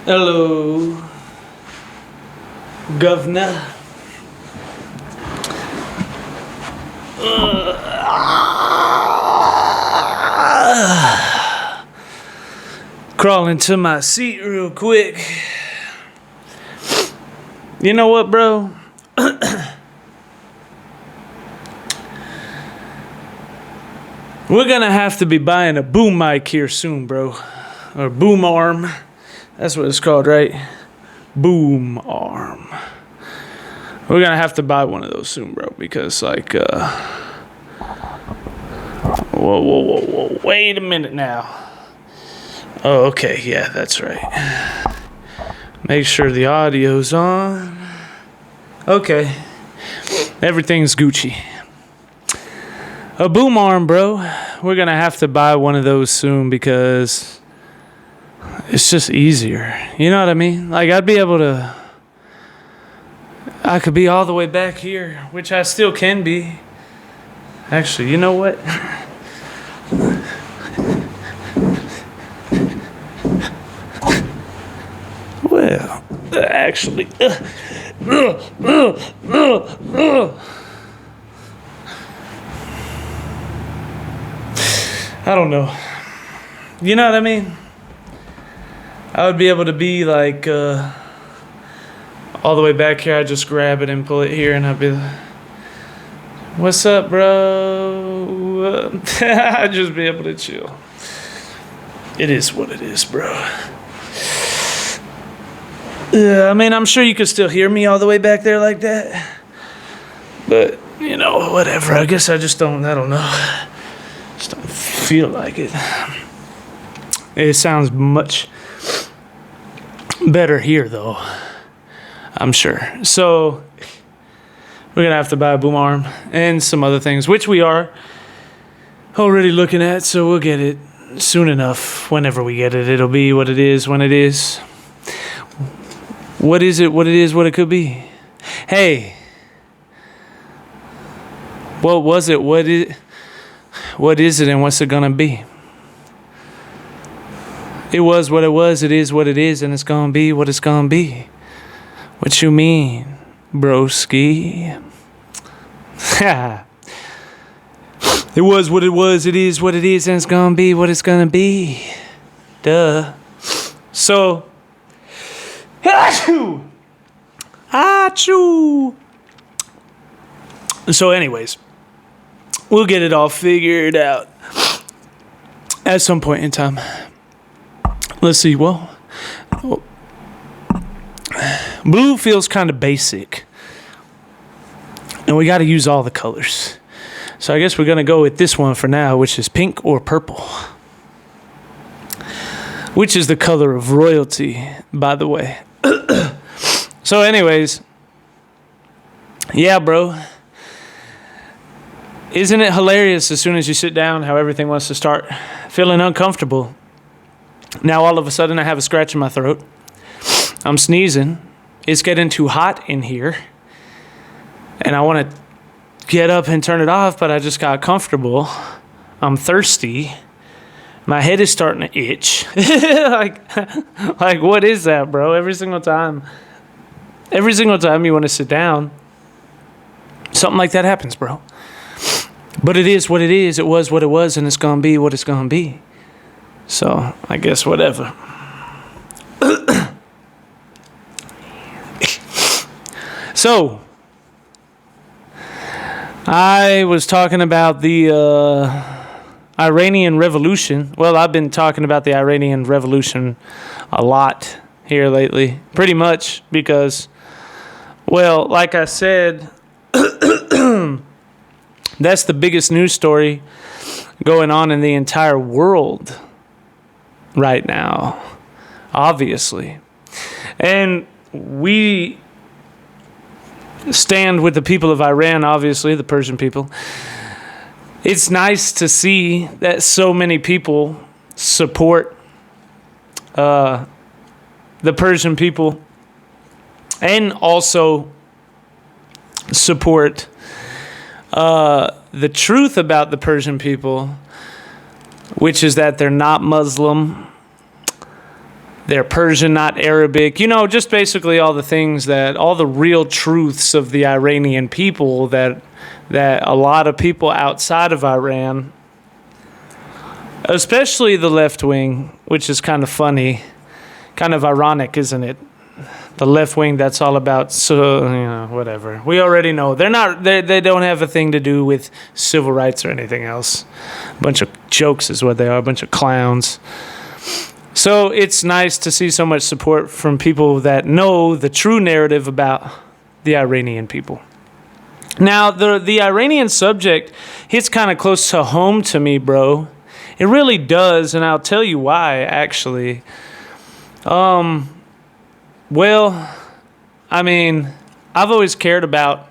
Hello, Governor. Crawl into my seat real quick. You know what, bro? We're gonna have to be buying a boom mic here soon, bro. Or boom arm. That's what it's called, right? Boom arm. We're gonna have to buy one of those soon, bro, because whoa, wait a minute now. Oh, okay, yeah, that's right. Make sure the audio's on. Okay. Everything's Gucci. A boom arm, bro. We're gonna have to buy one of those soon because it's just easier. You know what I mean? Like, I could be all the way back here, which I still can be. Actually, you know what? Well, actually, I don't know. You know what I mean? I would be able to be like all the way back here. I'd just grab it and pull it here, and I'd be like, "What's up, bro?" I'd just be able to chill. It is what it is, bro. Yeah, I mean, I'm sure you could still hear me all the way back there like that. But, you know, whatever. I guess I don't know. Just don't feel like it. It sounds much better here, though. I'm sure. So, we're going to have to buy a boom arm and some other things, which we are already looking at. So, we'll get it soon enough. Whenever we get it, it'll be what it is when it is. What is it, what it is, what it could be? Hey. What was it? What is it, and what's it gonna be? It was what it was, it is what it is, and it's gonna be what it's gonna be. What you mean, broski? It was what it was, it is what it is, and it's gonna be what it's gonna be. Duh. So, achoo! Achoo! So anyways, we'll get it all figured out at some point in time. Let's see, well, blue feels kind of basic. And we got to use all the colors. So I guess we're going to go with this one for now, which is pink or purple. Which is the color of royalty, by the way. So anyways, yeah, bro. Isn't it hilarious as soon as you sit down how everything wants to start feeling uncomfortable? Now all of a sudden I have a scratch in my throat. I'm sneezing. It's getting too hot in here. And I want to get up and turn it off, but I just got comfortable. I'm thirsty. My head is starting to itch. like what is that, bro? Every single time you want to sit down, something like that happens, bro. But it is what it is. It was what it was, and it's going to be what it's going to be. So, I guess whatever. So, I was talking about the Iranian Revolution. Well, I've been talking about the Iranian Revolution a lot here lately. Pretty much because, well, like I said, that's the biggest news story going on in the entire world right now, obviously. And we stand with the people of Iran, obviously, the Persian people. It's nice to see that so many people support the Persian people and also support the truth about the Persian people, which is that they're not Muslim. they're Persian, not Arabic. You know, just basically all the real truths of the Iranian people that a lot of people outside of Iran, especially the left wing, which is kind of funny, kind of ironic, isn't it? The left wing, that's all about, whatever. We already know they don't have a thing to do with civil rights or anything else. A bunch of jokes is what they are, a bunch of clowns. So it's nice to see so much support from people that know the true narrative about the Iranian people. Now, the Iranian subject hits kind of close to home to me, bro. It really does, and I'll tell you why, actually. Well, I mean, I've always cared about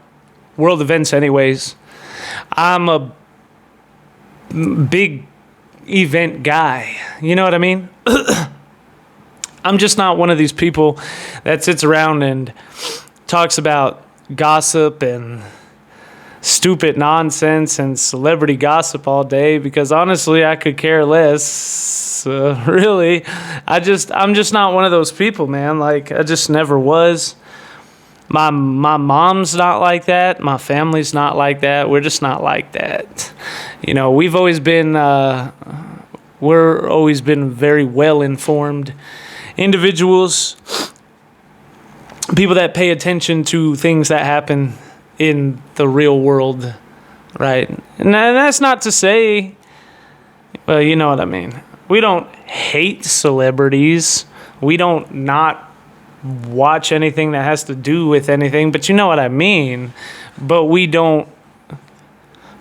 world events anyways. I'm a big event guy. You know what I mean? I'm just not one of these people that sits around and talks about gossip and stupid nonsense and celebrity gossip all day, because honestly, I could care less. Really, I'm just not one of those people, man. Like, I just never was. My mom's not like that. My family's not like that. We're just not like that. You know, we're always been very well informed individuals, people that pay attention to things that happen in the real world, right? And that's not to say, well, you know what I mean. We don't hate celebrities. We don't not watch anything that has to do with anything, but you know what I mean. But we don't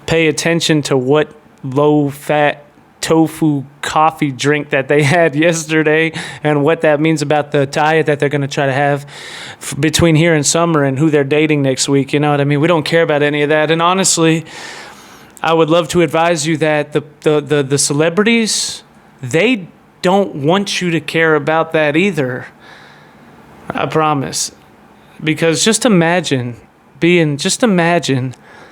pay attention to what low-fat tofu coffee drink that they had yesterday and what that means about the diet that they're going to try to have between here and summer and who they're dating next week. You know what I mean? We don't care about any of that. And honestly, I would love to advise you that the celebrities, they don't want you to care about that either. I promise. Because just imagine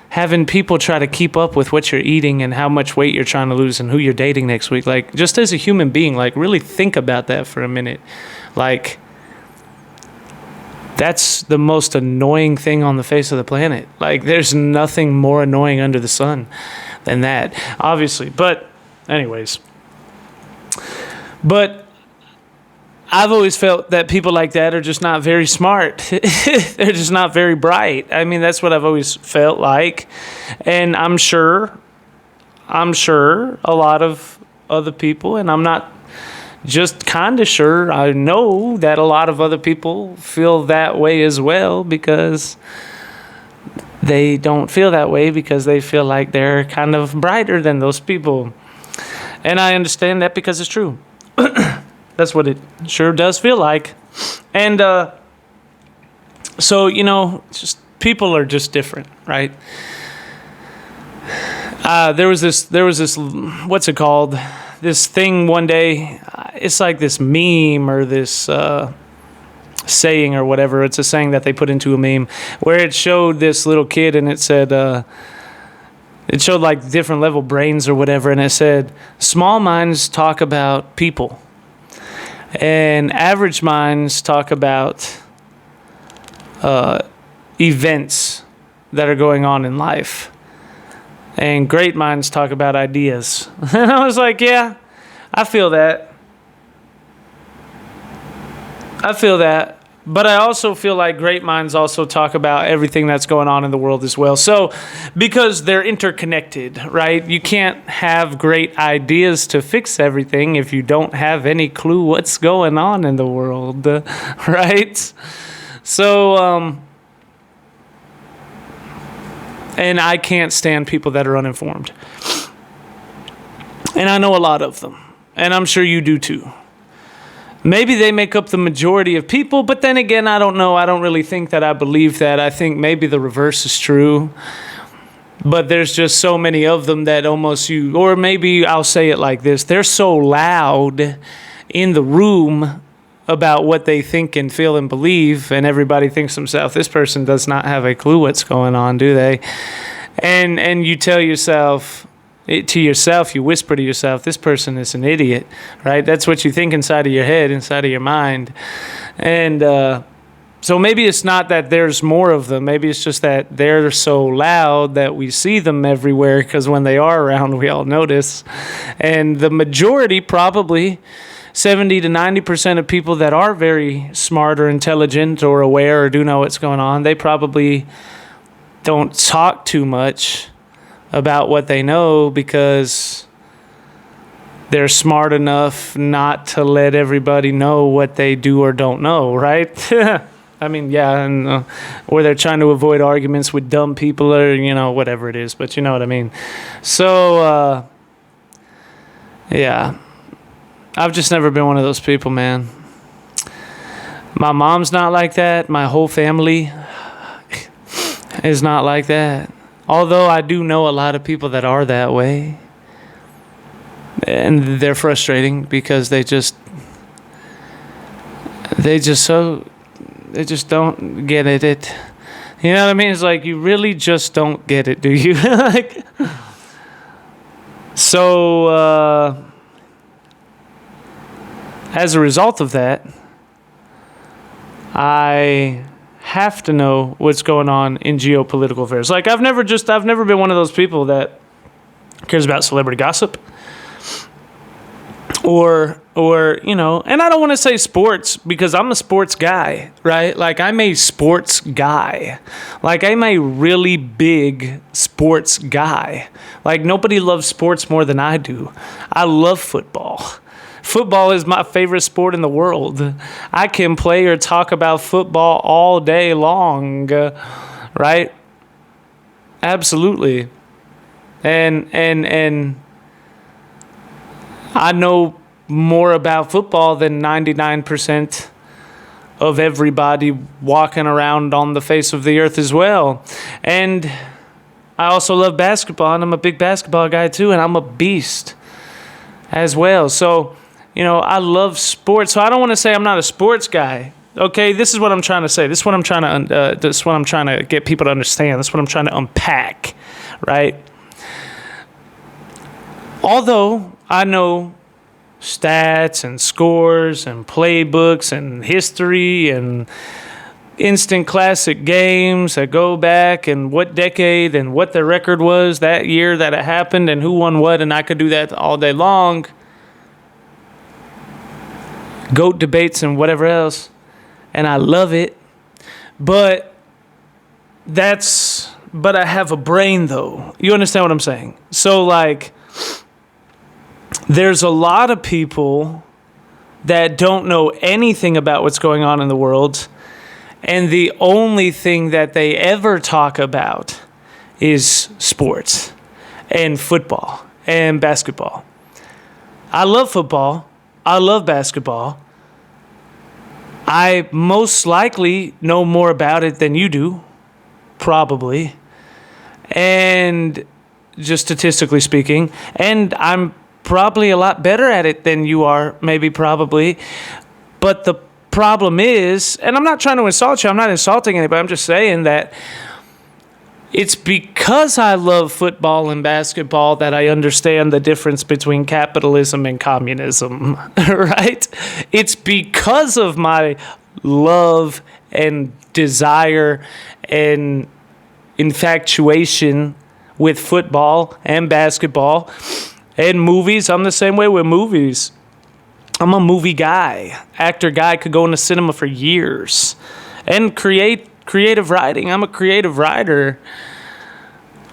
having people try to keep up with what you're eating and how much weight you're trying to lose and who you're dating next week. Like, just as a human being, like, really think about that for a minute. Like, that's the most annoying thing on the face of the planet. Like, there's nothing more annoying under the sun than that, obviously. But anyways. But I've always felt that people like that are just not very smart. They're just not very bright. I mean, that's what I've always felt like. And I'm sure a lot of other people, and I'm not just kind of sure, I know that a lot of other people feel that way as well, because they don't feel that way because they feel like they're kind of brighter than those people. And I understand that because it's true. That's what it sure does feel like. And so, you know, just people are just different, right? There was this, what's it called? This thing one day, it's like this meme or this saying or whatever. It's a saying that they put into a meme where it showed this little kid and it said, it showed like different level brains or whatever. And it said, small minds talk about people. And average minds talk about events that are going on in life. And great minds talk about ideas. And I was like, yeah, I feel that. But I also feel like great minds also talk about everything that's going on in the world as well. So, because they're interconnected, right? You can't have great ideas to fix everything if you don't have any clue what's going on in the world, right? So, and I can't stand people that are uninformed. And I know a lot of them. And I'm sure you do too. Maybe they make up the majority of people, but then again, I don't know. I don't really think that I believe that. I think maybe the reverse is true. But there's just so many of them that almost or maybe I'll say it like this. They're so loud in the room about what they think and feel and believe, and everybody thinks to themselves, this person does not have a clue what's going on, do they? And you tell yourself, to yourself, you whisper to yourself, this person is an idiot, right? That's what you think inside of your head, inside of your mind. And so maybe it's not that there's more of them. Maybe it's just that they're so loud that we see them everywhere, because when they are around, we all notice. And the majority, probably 70 to 90% of people that are very smart or intelligent or aware or do know what's going on, they probably don't talk too much about what they know, because they're smart enough not to let everybody know what they do or don't know, right? I mean, yeah, and or they're trying to avoid arguments with dumb people, or, whatever it is, but you know what I mean. So, yeah, I've just never been one of those people, man. My mom's not like that. My whole family is not like that. Although I do know a lot of people that are that way. And they're frustrating, because they just don't get it. You know what I mean? It's like, you really just don't get it, do you? So, as a result of that, I have to know what's going on in geopolitical affairs. Like, I've never been one of those people that cares about celebrity gossip. Or and I don't want to say sports, because I'm a sports guy, right? Like, I'm a sports guy. Like, I'm a really big sports guy. Like, nobody loves sports more than I do. I love football. Football is my favorite sport in the world. I can play or talk about football all day long, right? Absolutely. And I know more about football than 99% of everybody walking around on the face of the earth as well. And I also love basketball, and I'm a big basketball guy too, and I'm a beast as well. So, I love sports. So I don't want to say I'm not a sports guy. Okay, this is what I'm trying to say. This is what I'm trying to get people to understand. This is what I'm trying to unpack, right? Although I know stats and scores and playbooks and history and instant classic games that go back and what decade and what the record was that year that it happened and who won what, and I could do that all day long. GOAT debates and whatever else, and I love it. But I have a brain, though. You understand what I'm saying? So, like, there's a lot of people that don't know anything about what's going on in the world, and the only thing that they ever talk about is sports and football and basketball. I love football. I love basketball. I most likely know more about it than you do, probably, and just statistically speaking, and I'm probably a lot better at it than you are, maybe, probably. But the problem is, and I'm not trying to insult you, I'm not insulting anybody, I'm just saying that it's because I love football and basketball that I understand the difference between capitalism and communism, right? It's because of my love and desire and infatuation with football and basketball and movies. I'm the same way with movies. I'm a movie guy, actor guy, could go in the cinema for years. And creative writing. I'm a creative writer.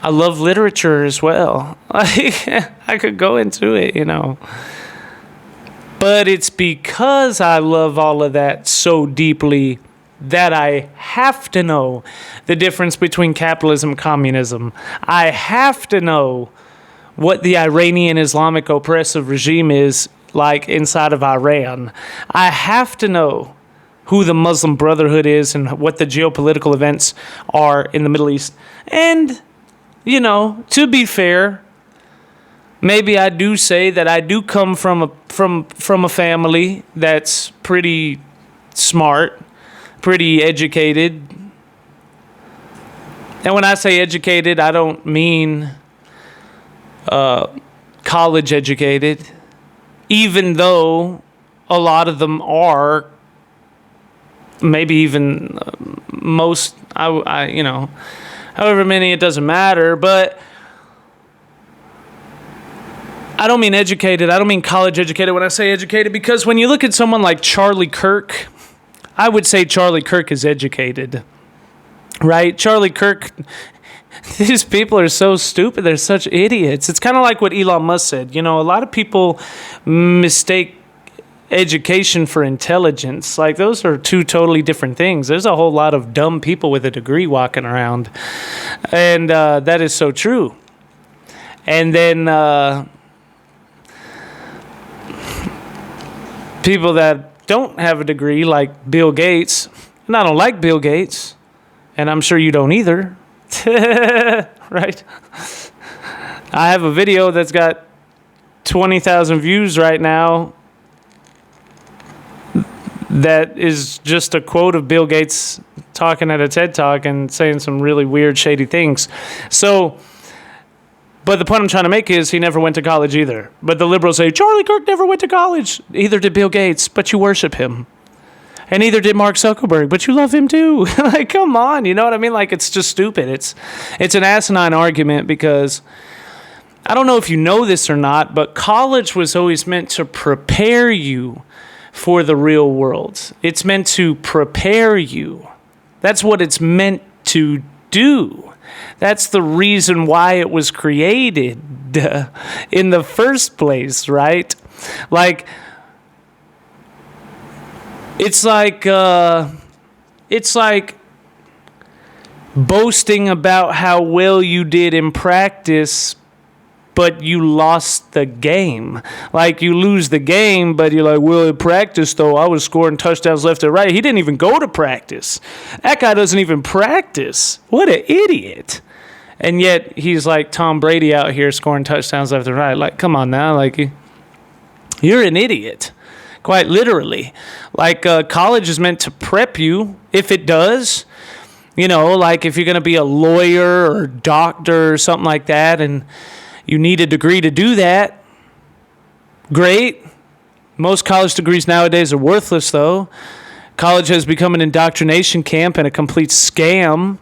I love literature as well. I could go into it, But it's because I love all of that so deeply that I have to know the difference between capitalism and communism. I have to know what the Iranian Islamic oppressive regime is like inside of Iran. I have to know who the Muslim Brotherhood is and what the geopolitical events are in the Middle East. And, to be fair, maybe I do say that I do come from a family that's pretty smart, pretty educated. And when I say educated, I don't mean college educated, even though a lot of them are, maybe even most, however many, it doesn't matter. But I don't mean educated. I don't mean college educated when I say educated, because when you look at someone like Charlie Kirk, I would say Charlie Kirk is educated, right? Charlie Kirk, these people are so stupid. They're such idiots. It's kind of like what Elon Musk said. A lot of people mistake education for intelligence. Like, those are two totally different things. There's a whole lot of dumb people with a degree walking around. And that is so true. And then people that don't have a degree, like Bill Gates, and I don't like Bill Gates, and I'm sure you don't either. Right? I have a video that's got 20,000 views right now that is just a quote of Bill Gates talking at a TED Talk and saying some really weird, shady things. So, but the point I'm trying to make is he never went to college either. But the liberals say, Charlie Kirk never went to college. Either did Bill Gates, but you worship him. And neither did Mark Zuckerberg, but you love him too. Like, come on, you know what I mean? Like, it's just stupid. It's an asinine argument, because I don't know if you know this or not, but college was always meant to prepare you for the real world. It's meant to prepare you. That's what it's meant to do. That's the reason why it was created in the first place, right? Like, it's like boasting about how well you did in practice, but you lost the game. Like, you lose the game, but you're like, well, in practice, though, I was scoring touchdowns left and right. He didn't even go to practice. That guy doesn't even practice. What an idiot. And yet, he's like Tom Brady out here scoring touchdowns left and right. Like, come on now. Like, you're an idiot. Quite literally. Like, college is meant to prep you, if it does. Like, if you're going to be a lawyer or doctor or something like that, and you need a degree to do that, great. Most college degrees nowadays are worthless, though. College has become an indoctrination camp and a complete scam.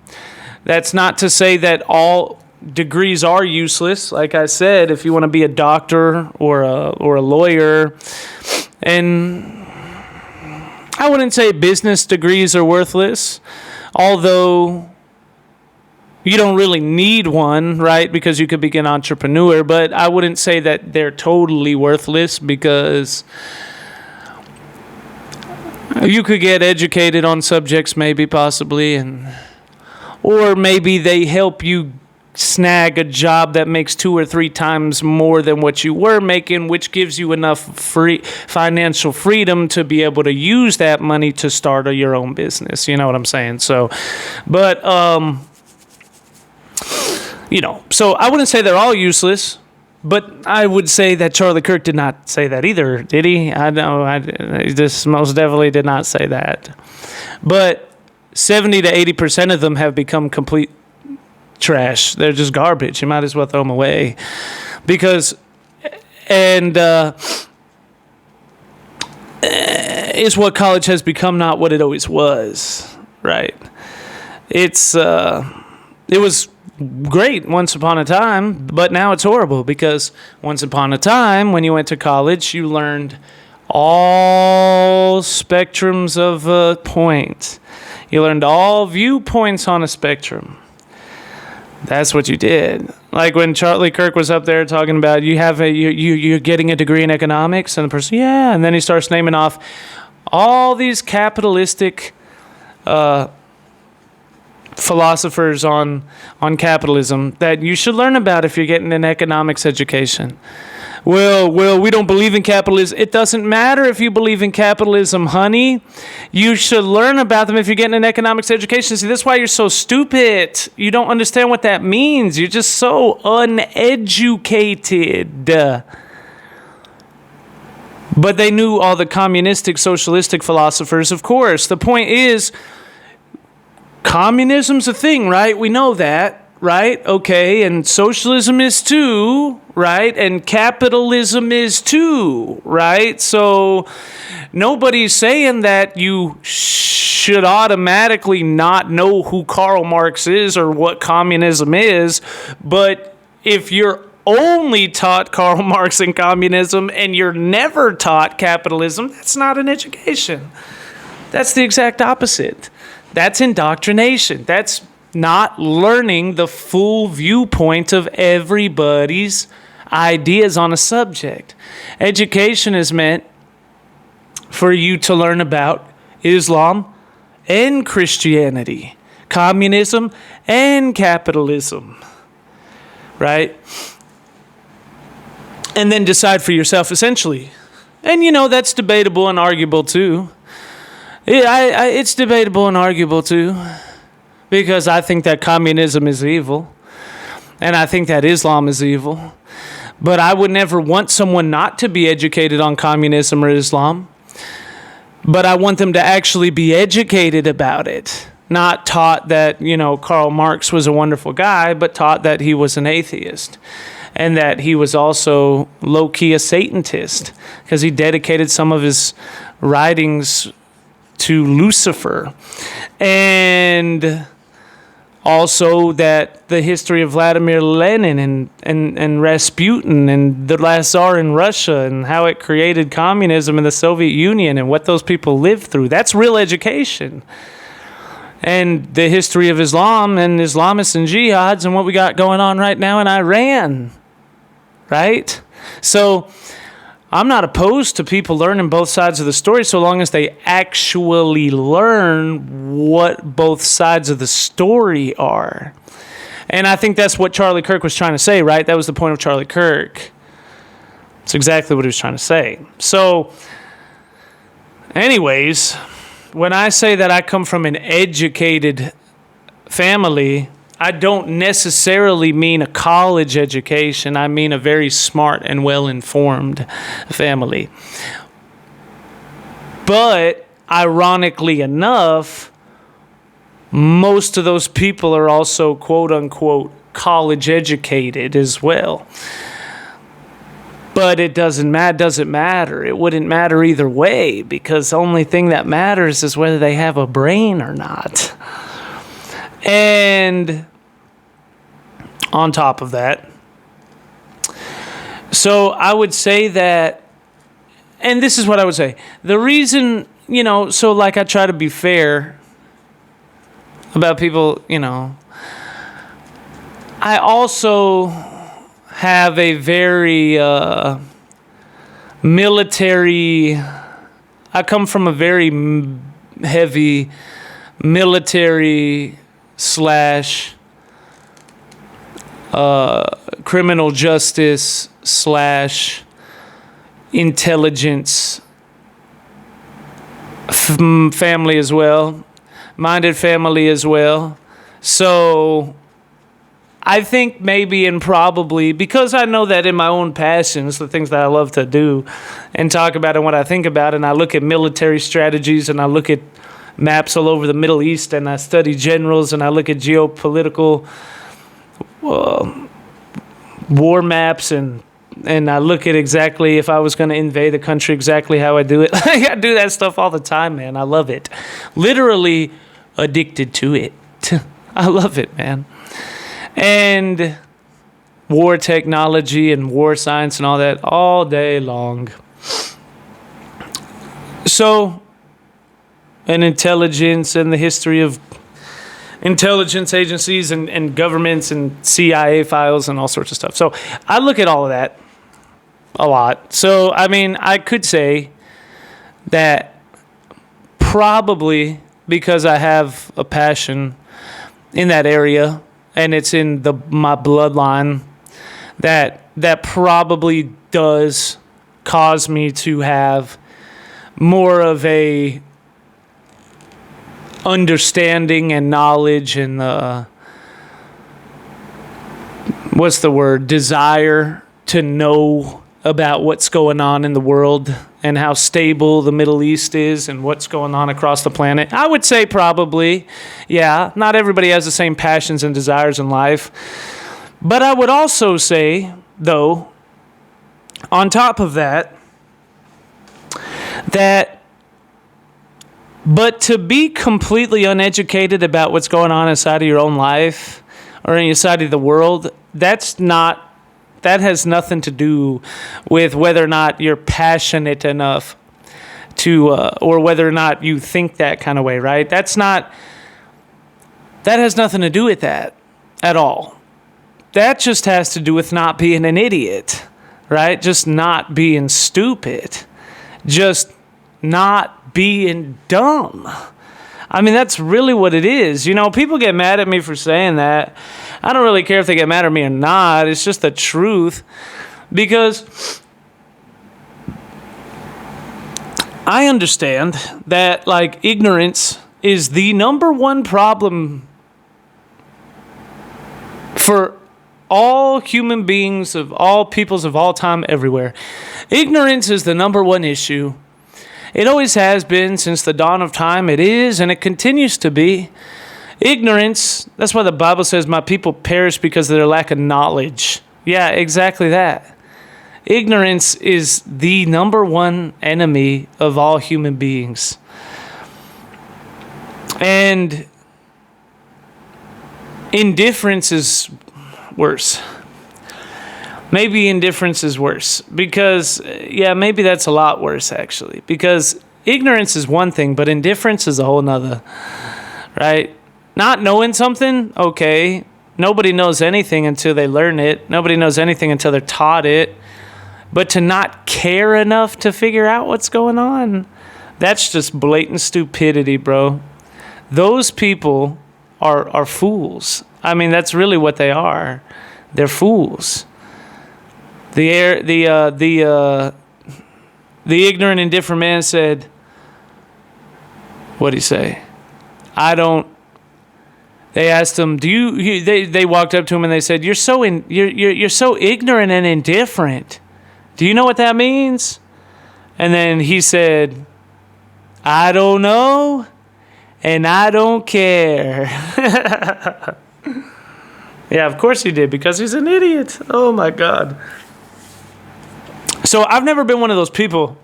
That's not to say that all degrees are useless. Like I said, if you want to be a doctor or a lawyer, and I wouldn't say business degrees are worthless, although you don't really need one, right? Because you could be an entrepreneur, but I wouldn't say that they're totally worthless, because you could get educated on subjects, maybe, possibly, or maybe they help you snag a job that makes 2 or 3 times more than what you were making, which gives you enough financial freedom to be able to use that money to start your own business. You know what I'm saying? So, but, so I wouldn't say they're all useless, but I would say that Charlie Kirk did not say that either, did he? I know, he just most definitely did not say that. But 70 to 80% of them have become complete trash. They're just garbage. You might as well throw them away. Because, is what college has become, not what it always was, right? It was great once upon a time, but now it's horrible, because once upon a time, when you went to college, you learned all spectrums of a point. You learned all viewpoints on a spectrum. That's what you did. Like when Charlie Kirk was up there talking about you're getting a degree in economics, and the person, yeah, and then he starts naming off all these capitalistic philosophers on capitalism that you should learn about if you're getting an economics education. Well, we don't believe in capitalism. It doesn't matter if you believe in capitalism, honey. You should learn about them if you're getting an economics education. See, that's why you're so stupid. You don't understand what that means. You're just so uneducated. But they knew all the communistic, socialistic philosophers, of course. The point is, communism's a thing, right? We know that, right? Okay, and socialism is too, right? And capitalism is too, right? So nobody's saying that you should automatically not know who Karl Marx is or what communism is, but if you're only taught Karl Marx and communism and you're never taught capitalism, that's not an education. That's the exact opposite. That's indoctrination. That's not learning the full viewpoint of everybody's ideas on a subject. Education is meant for you to learn about Islam and Christianity, communism and capitalism, right? And then decide for yourself, essentially. And, that's debatable and arguable, too. It's debatable and arguable, too. Because I think that communism is evil. And I think that Islam is evil. But I would never want someone not to be educated on communism or Islam. But I want them to actually be educated about it. Not taught that, Karl Marx was a wonderful guy, but taught that he was an atheist. And that he was also low-key a Satanist, because he dedicated some of his writings to Lucifer. And also that the history of Vladimir Lenin and Rasputin and the last Tsar in Russia and how it created communism in the Soviet Union and what those people lived through. That's real education. And the history of Islam and Islamists and jihads and what we got going on right now in Iran. Right? So I'm not opposed to people learning both sides of the story so long as they actually learn what both sides of the story are. And I think that's what Charlie Kirk was trying to say, right? That was the point of Charlie Kirk. It's exactly what he was trying to say. So, anyways, when I say that I come from an educated family, I don't necessarily mean a college education. I mean a very smart and well-informed family. But ironically enough, most of those people are also quote-unquote college educated as well. But it doesn't matter. It wouldn't matter either way, because the only thing that matters is whether they have a brain or not. And on top of that, so I would say that, and this is what I would say, the reason, so like I try to be fair about people, I also have a very military, I come from a very heavy military / criminal justice / intelligence family as well, minded family as well. So I think maybe and probably, because I know that in my own passions, the things that I love to do and talk about and what I think about, and I look at military strategies and I look at maps all over the Middle East and I study generals and I look at geopolitical war maps and I look at exactly if I was going to invade a country, exactly how I do it. I do that stuff all the time, man. I love it. Literally addicted to it. I love it, man. And war technology and war science and all that all day long. So, and intelligence and the history of intelligence agencies and governments and CIA files and all sorts of stuff. So I look at all of that a lot. So, I mean, I could say that probably because I have a passion in that area and it's in my bloodline, that probably does cause me to have more of a understanding and knowledge and desire to know about what's going on in the world and how stable the Middle East is and what's going on across the planet? I would say probably, yeah. Not everybody has the same passions and desires in life. But I would also say, though, on top of that, but to be completely uneducated about what's going on inside of your own life or inside of the world, that has nothing to do with whether or not you're passionate enough to, or whether or not you think that kind of way, right? That has nothing to do with that at all. That just has to do with not being an idiot, right? Just not being stupid. Just not being dumb. I mean, that's really what it is. You know, people get mad at me for saying that. I don't really care if they get mad at me or not. It's just the truth. Because I understand that, like, ignorance is the number one problem for all human beings of all peoples of all time everywhere. Ignorance is the number one issue. It always has been since the dawn of time. It is, and it continues to be. Ignorance, that's why the Bible says, my people perish because of their lack of knowledge. Yeah, exactly that. Ignorance is the number one enemy of all human beings. And indifference is worse. Maybe indifference is worse because, yeah, maybe that's a lot worse actually, because ignorance is one thing, but indifference is a whole nother, right? Not knowing something, okay. Nobody knows anything until they learn it. Nobody knows anything until they're taught it. But to not care enough to figure out what's going on, that's just blatant stupidity, bro. Those people are fools. I mean, that's really what they are. They're fools. The ignorant, indifferent man said, what'd he say? They asked him, they walked up to him and they said, you're so ignorant and indifferent. Do you know what that means? And then he said, I don't know, and I don't care. Yeah, of course he did, because he's an idiot. Oh my God. So I've never been one of those people,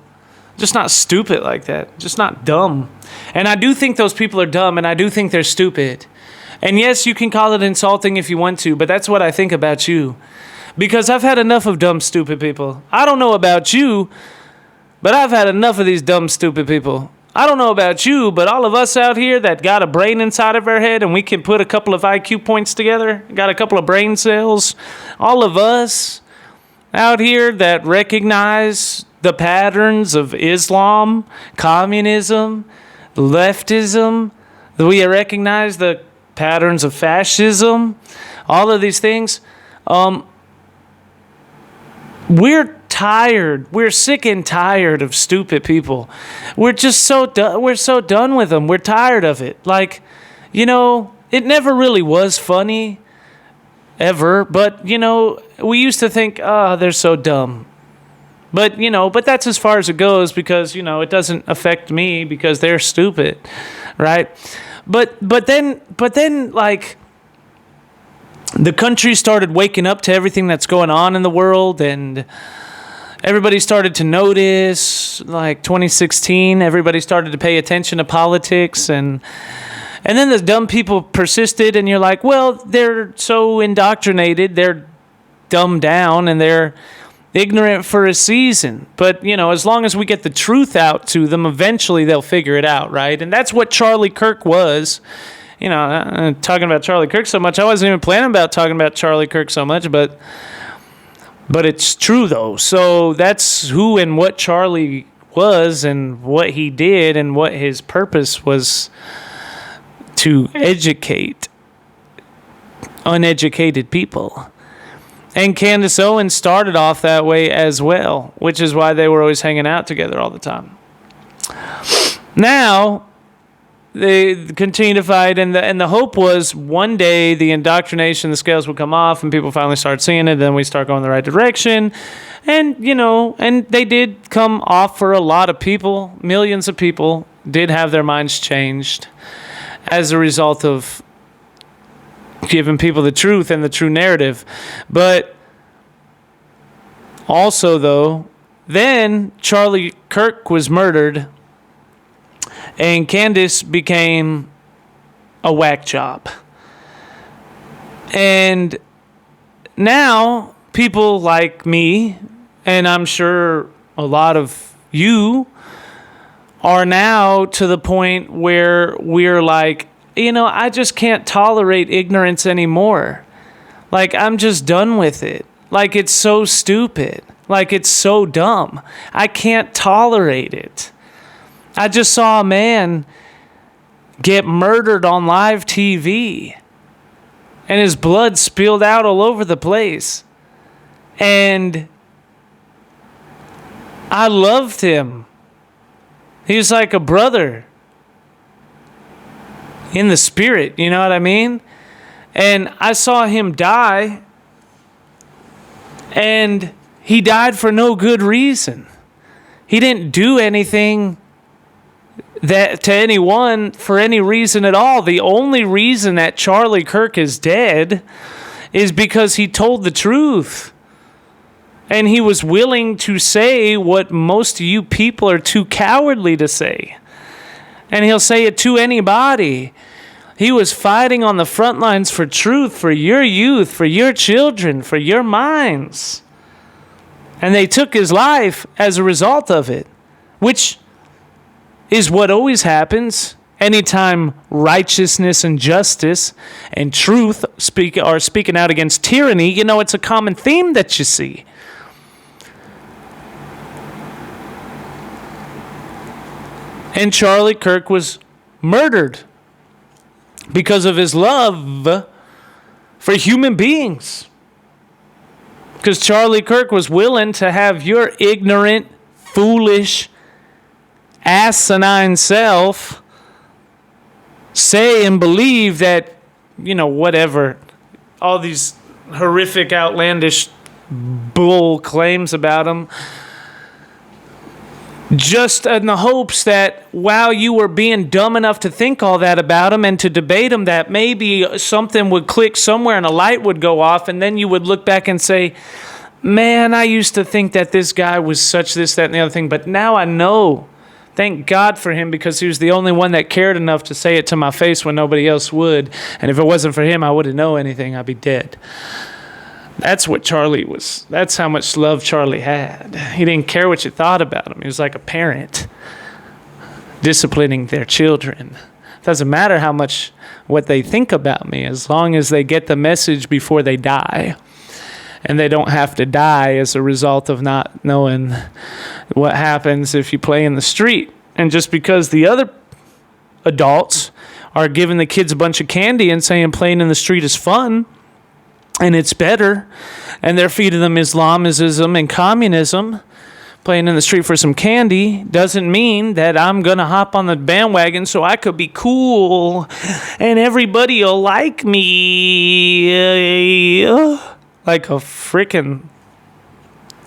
just not stupid like that, just not dumb. And I do think those people are dumb, and I do think they're stupid. And yes, you can call it insulting if you want to, but that's what I think about you. Because I've had enough of dumb, stupid people. I don't know about you, but I've had enough of these dumb, stupid people. I don't know about you, but all of us out here that got a brain inside of our head and we can put a couple of IQ points together, got a couple of brain cells, all of us out here that recognize the patterns of Islam, communism, leftism, we recognize the patterns of fascism, all of these things. We're tired. We're sick and tired of stupid people. We're just so done. We're so done with them. We're tired of it. Like, you know, it never really was funny, ever. But, you know, we used to think, they're so dumb. But, you know, but that's as far as it goes because, you know, it doesn't affect me because they're stupid, right? But then, like, the country started waking up to everything that's going on in the world, and everybody started to notice, like 2016, everybody started to pay attention to politics, and then the dumb people persisted, and you're like, well, they're so indoctrinated, they're dumbed down, and they're ignorant for a season. But, you know, as long as we get the truth out to them, eventually they'll figure it out, right? And that's what Charlie Kirk was. You know, talking about Charlie Kirk so much, I wasn't even planning about talking about Charlie Kirk so much, but it's true, though. So that's who and what Charlie was and what he did and what his purpose was, to educate uneducated people. And Candace Owens started off that way as well, which is why they were always hanging out together all the time. Now, they continue to fight, and the hope was one day the indoctrination, the scales would come off, and people finally start seeing it. Then we start going the right direction, and and they did come off for a lot of people. Millions of people did have their minds changed as a result of giving people the truth and the true narrative. But also, though, then Charlie Kirk was murdered. And Candace became a whack job. And now people like me, and I'm sure a lot of you, are now to the point where we're like, I just can't tolerate ignorance anymore. Like, I'm just done with it. Like, it's so stupid. Like, it's so dumb. I can't tolerate it. I just saw a man get murdered on live TV, and his blood spilled out all over the place. And I loved him. He was like a brother in the spirit, you know what I mean? And I saw him die, and he died for no good reason. He didn't do anything that to anyone for any reason at all. The only reason that Charlie Kirk is dead is because he told the truth. And he was willing to say what most of you people are too cowardly to say. And he'll say it to anybody. He was fighting on the front lines for truth, for your youth, for your children, for your minds. And they took his life as a result of it, which is what always happens anytime righteousness and justice and truth are speaking out against tyranny. It's a common theme that you see. And Charlie Kirk was murdered because of his love for human beings. Because Charlie Kirk was willing to have your ignorant, foolish, asinine self say and believe that, whatever, all these horrific, outlandish bull claims about him, just in the hopes that while you were being dumb enough to think all that about him and to debate him, that maybe something would click somewhere and a light would go off, and then you would look back and say, man, I used to think that this guy was such this, that, and the other thing, but now I know. Thank God for him, because he was the only one that cared enough to say it to my face when nobody else would. And if it wasn't for him, I wouldn't know anything. I'd be dead. That's what Charlie was. That's how much love Charlie had. He didn't care what you thought about him. He was like a parent disciplining their children. It doesn't matter how much what they think about me, as long as they get the message before they die. And they don't have to die as a result of not knowing what happens if you play in the street. And just because the other adults are giving the kids a bunch of candy and saying playing in the street is fun and it's better, and they're feeding them Islamism and communism, playing in the street for some candy, doesn't mean that I'm going to hop on the bandwagon so I could be cool and everybody will like me. Like a freaking,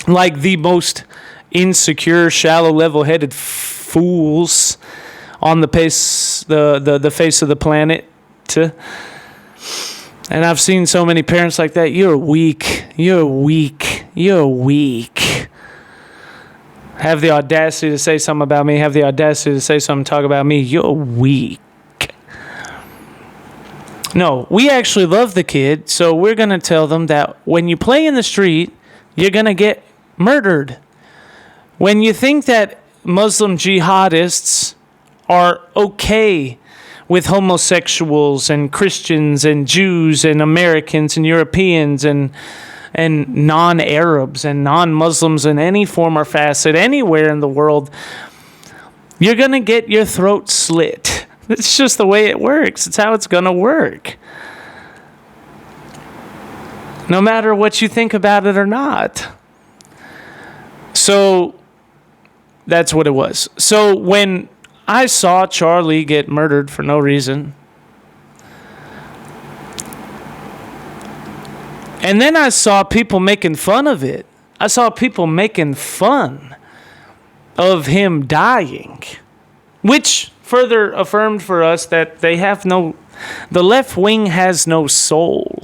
like the most insecure, shallow, level-headed fools on the face, the face of the planet. And I've seen so many parents like that. You're weak. You're weak. You're weak. Have the audacity to say something about me. Have the audacity to say something, talk about me. You're weak. No, we actually love the kid, so we're going to tell them that when you play in the street, you're going to get murdered. When you think that Muslim jihadists are okay with homosexuals and Christians and Jews and Americans and Europeans and non-Arabs and non-Muslims in any form or facet anywhere in the world, you're going to get your throat slit. It's just the way it works. It's how it's going to work. No matter what you think about it or not. So that's what it was. So when I saw Charlie get murdered for no reason. And then I saw people making fun of it. I saw people making fun of him dying, which further affirmed for us that the left wing has no soul.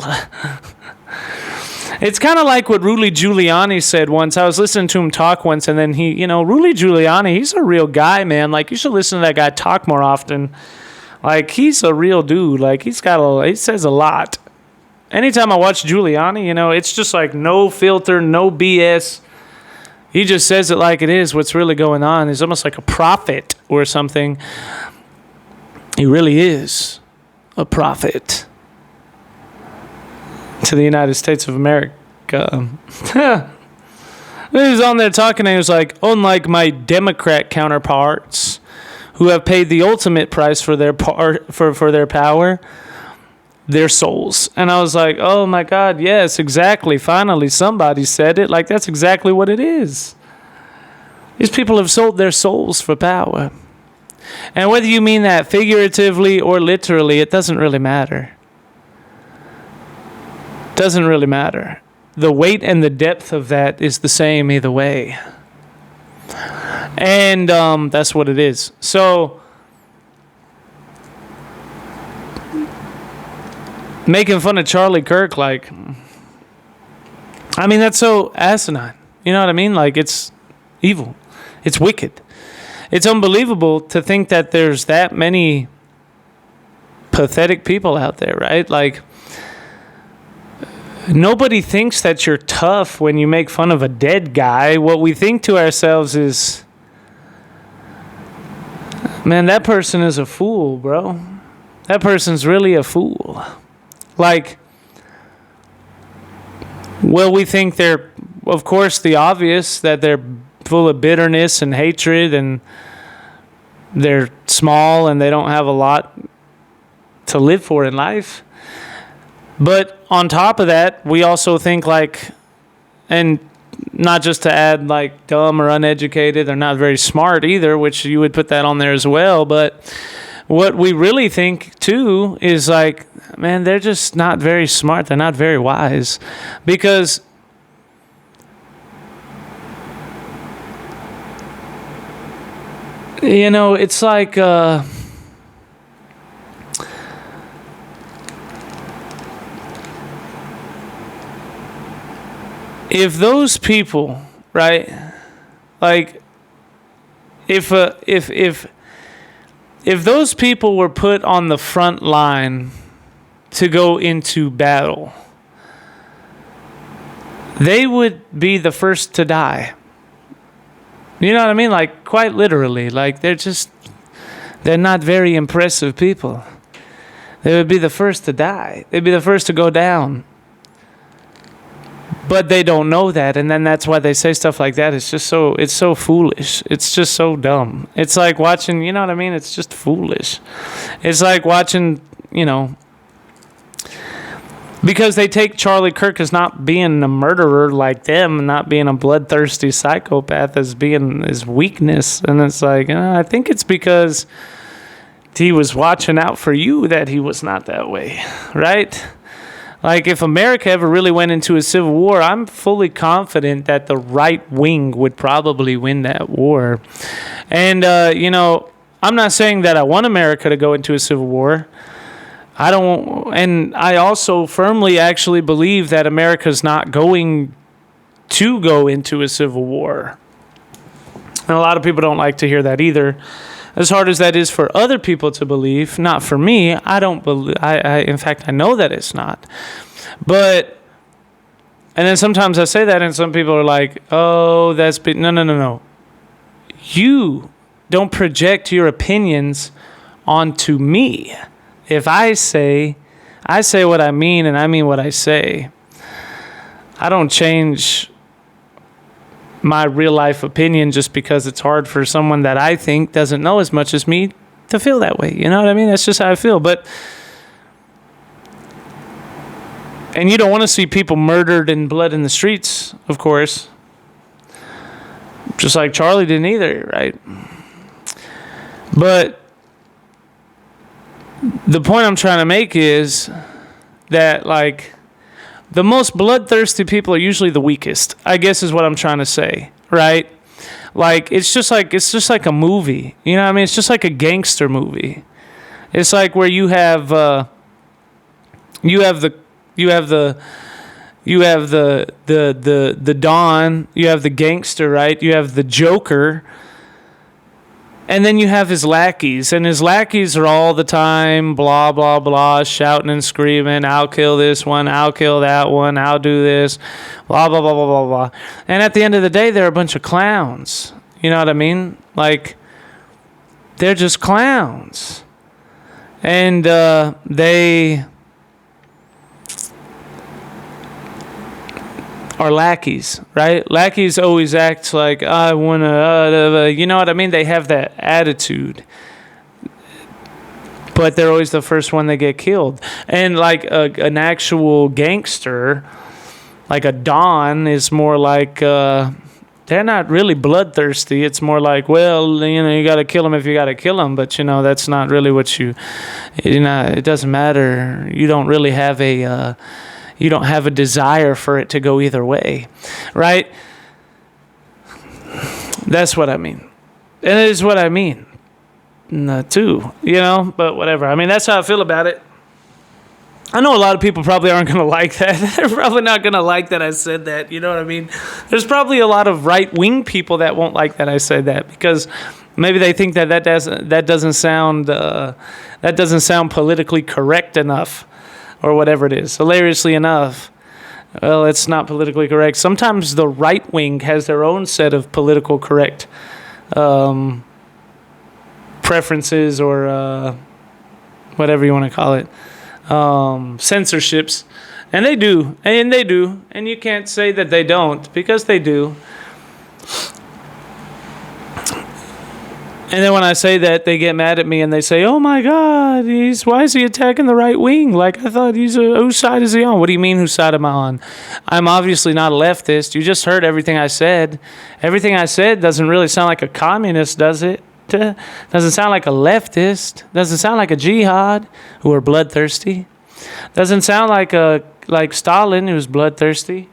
It's kind of like what Rudy Giuliani said once. I was listening to him talk once, and then Rudy Giuliani, he's a real guy, man. Like, you should listen to that guy talk more often. Like, he's a real dude. Like, he says a lot. Anytime I watch Giuliani, it's just like no filter, no BS. He just says it like it is, what's really going on. He's almost like a prophet or something. He really is a prophet to the United States of America. He was on there talking, and he was like, unlike my Democrat counterparts who have paid the ultimate price for their power, their souls. And I was like, oh my God, yes, exactly. Finally, somebody said it. Like, that's exactly what it is. These people have sold their souls for power. And whether you mean that figuratively or literally, it doesn't really matter. Doesn't really matter. The weight and the depth of that is the same either way. And that's what it is. So, making fun of Charlie Kirk, like, I mean, that's so asinine. You know what I mean? Like, it's evil. It's wicked. It's unbelievable to think that there's that many pathetic people out there, right? Like, nobody thinks that you're tough when you make fun of a dead guy. What we think to ourselves is, man, that person is a fool, bro. That person's really a fool. Like, well, we think they're, of course, the obvious, that they're full of bitterness and hatred, and they're small and they don't have a lot to live for in life. But on top of that, we also think like, and not just to add like dumb or uneducated, they're not very smart either, which you would put that on there as well. But what we really think too is like, man, they're just not very smart. They're not very wise. Because it's like if those people, right? Like if those people were put on the front line to go into battle, they would be the first to die. You know what I mean? Like, quite literally. Like, they're not very impressive people. They would be the first to die. They'd be the first to go down. But they don't know that, and then that's why they say stuff like that. It's so foolish. It's just so dumb. It's like watching, you know what I mean? It's just foolish. It's like watching, because they take Charlie Kirk as not being a murderer like them, not being a bloodthirsty psychopath, as being his weakness. And it's like, I think it's because he was watching out for you that he was not that way, right? Like, if America ever really went into a civil war, I'm fully confident that the right wing would probably win that war. And, I'm not saying that I want America to go into a civil war. And I also firmly actually believe that America's not going to go into a civil war. And a lot of people don't like to hear that either. As hard as that is for other people to believe, not for me. I don't believe. In fact, I know that it's not. And then sometimes I say that, and some people are like, "Oh, that's no. You don't project your opinions onto me. If I say what I mean, and I mean what I say. I don't change my real life opinion just because it's hard for someone that I think doesn't know as much as me to feel that way. You know what I mean? That's just how I feel. And you don't want to see people murdered and blood in the streets, of course. Just like Charlie didn't either, right? But the point I'm trying to make is that, like, the most bloodthirsty people are usually the weakest, I guess is what I'm trying to say, right? Like, it's just like a movie. You know what I mean? It's just like a gangster movie. It's like where you have the Don, you have the gangster, right? You have the Joker, and then you have his lackeys, and his lackeys are all the time blah blah blah, shouting and screaming, I'll kill this one, I'll kill that one, I'll do this, blah blah blah blah blah blah. And at the end of the day, they're a bunch of clowns. You know what I mean? Like, they're just clowns. And they are lackeys, right? Lackeys always act like, I want to, you know what I mean? They have that attitude. But they're always the first one that get killed. And like an actual gangster, like a Don, is more like, they're not really bloodthirsty. It's more like, well, you know, you got to kill them if you got to kill them. But, you know, that's not really what you know, it doesn't matter. You don't really have a desire for it to go either way, right? That's what I mean. And it is what I mean, too, you know, but whatever. I mean, that's how I feel about it. I know a lot of people probably aren't going to like that. They're probably not going to like that I said that, you know what I mean? There's probably a lot of right-wing people that won't like that I said that, because maybe they think that doesn't sound politically correct enough, or whatever it is. Hilariously enough, well, it's not politically correct. Sometimes the right wing has their own set of political correct preferences, or whatever you want to call it, censorships. And they do, and you can't say that they don't, because they do. And then when I say that, they get mad at me and they say, oh my God, why is he attacking the right wing? Like, I thought whose side is he on? What do you mean, whose side am I on? I'm obviously not a leftist. You just heard everything I said. Everything I said doesn't really sound like a communist, does it? Doesn't sound like a leftist. Doesn't sound like a jihad, who are bloodthirsty. Doesn't sound like Stalin, who's bloodthirsty.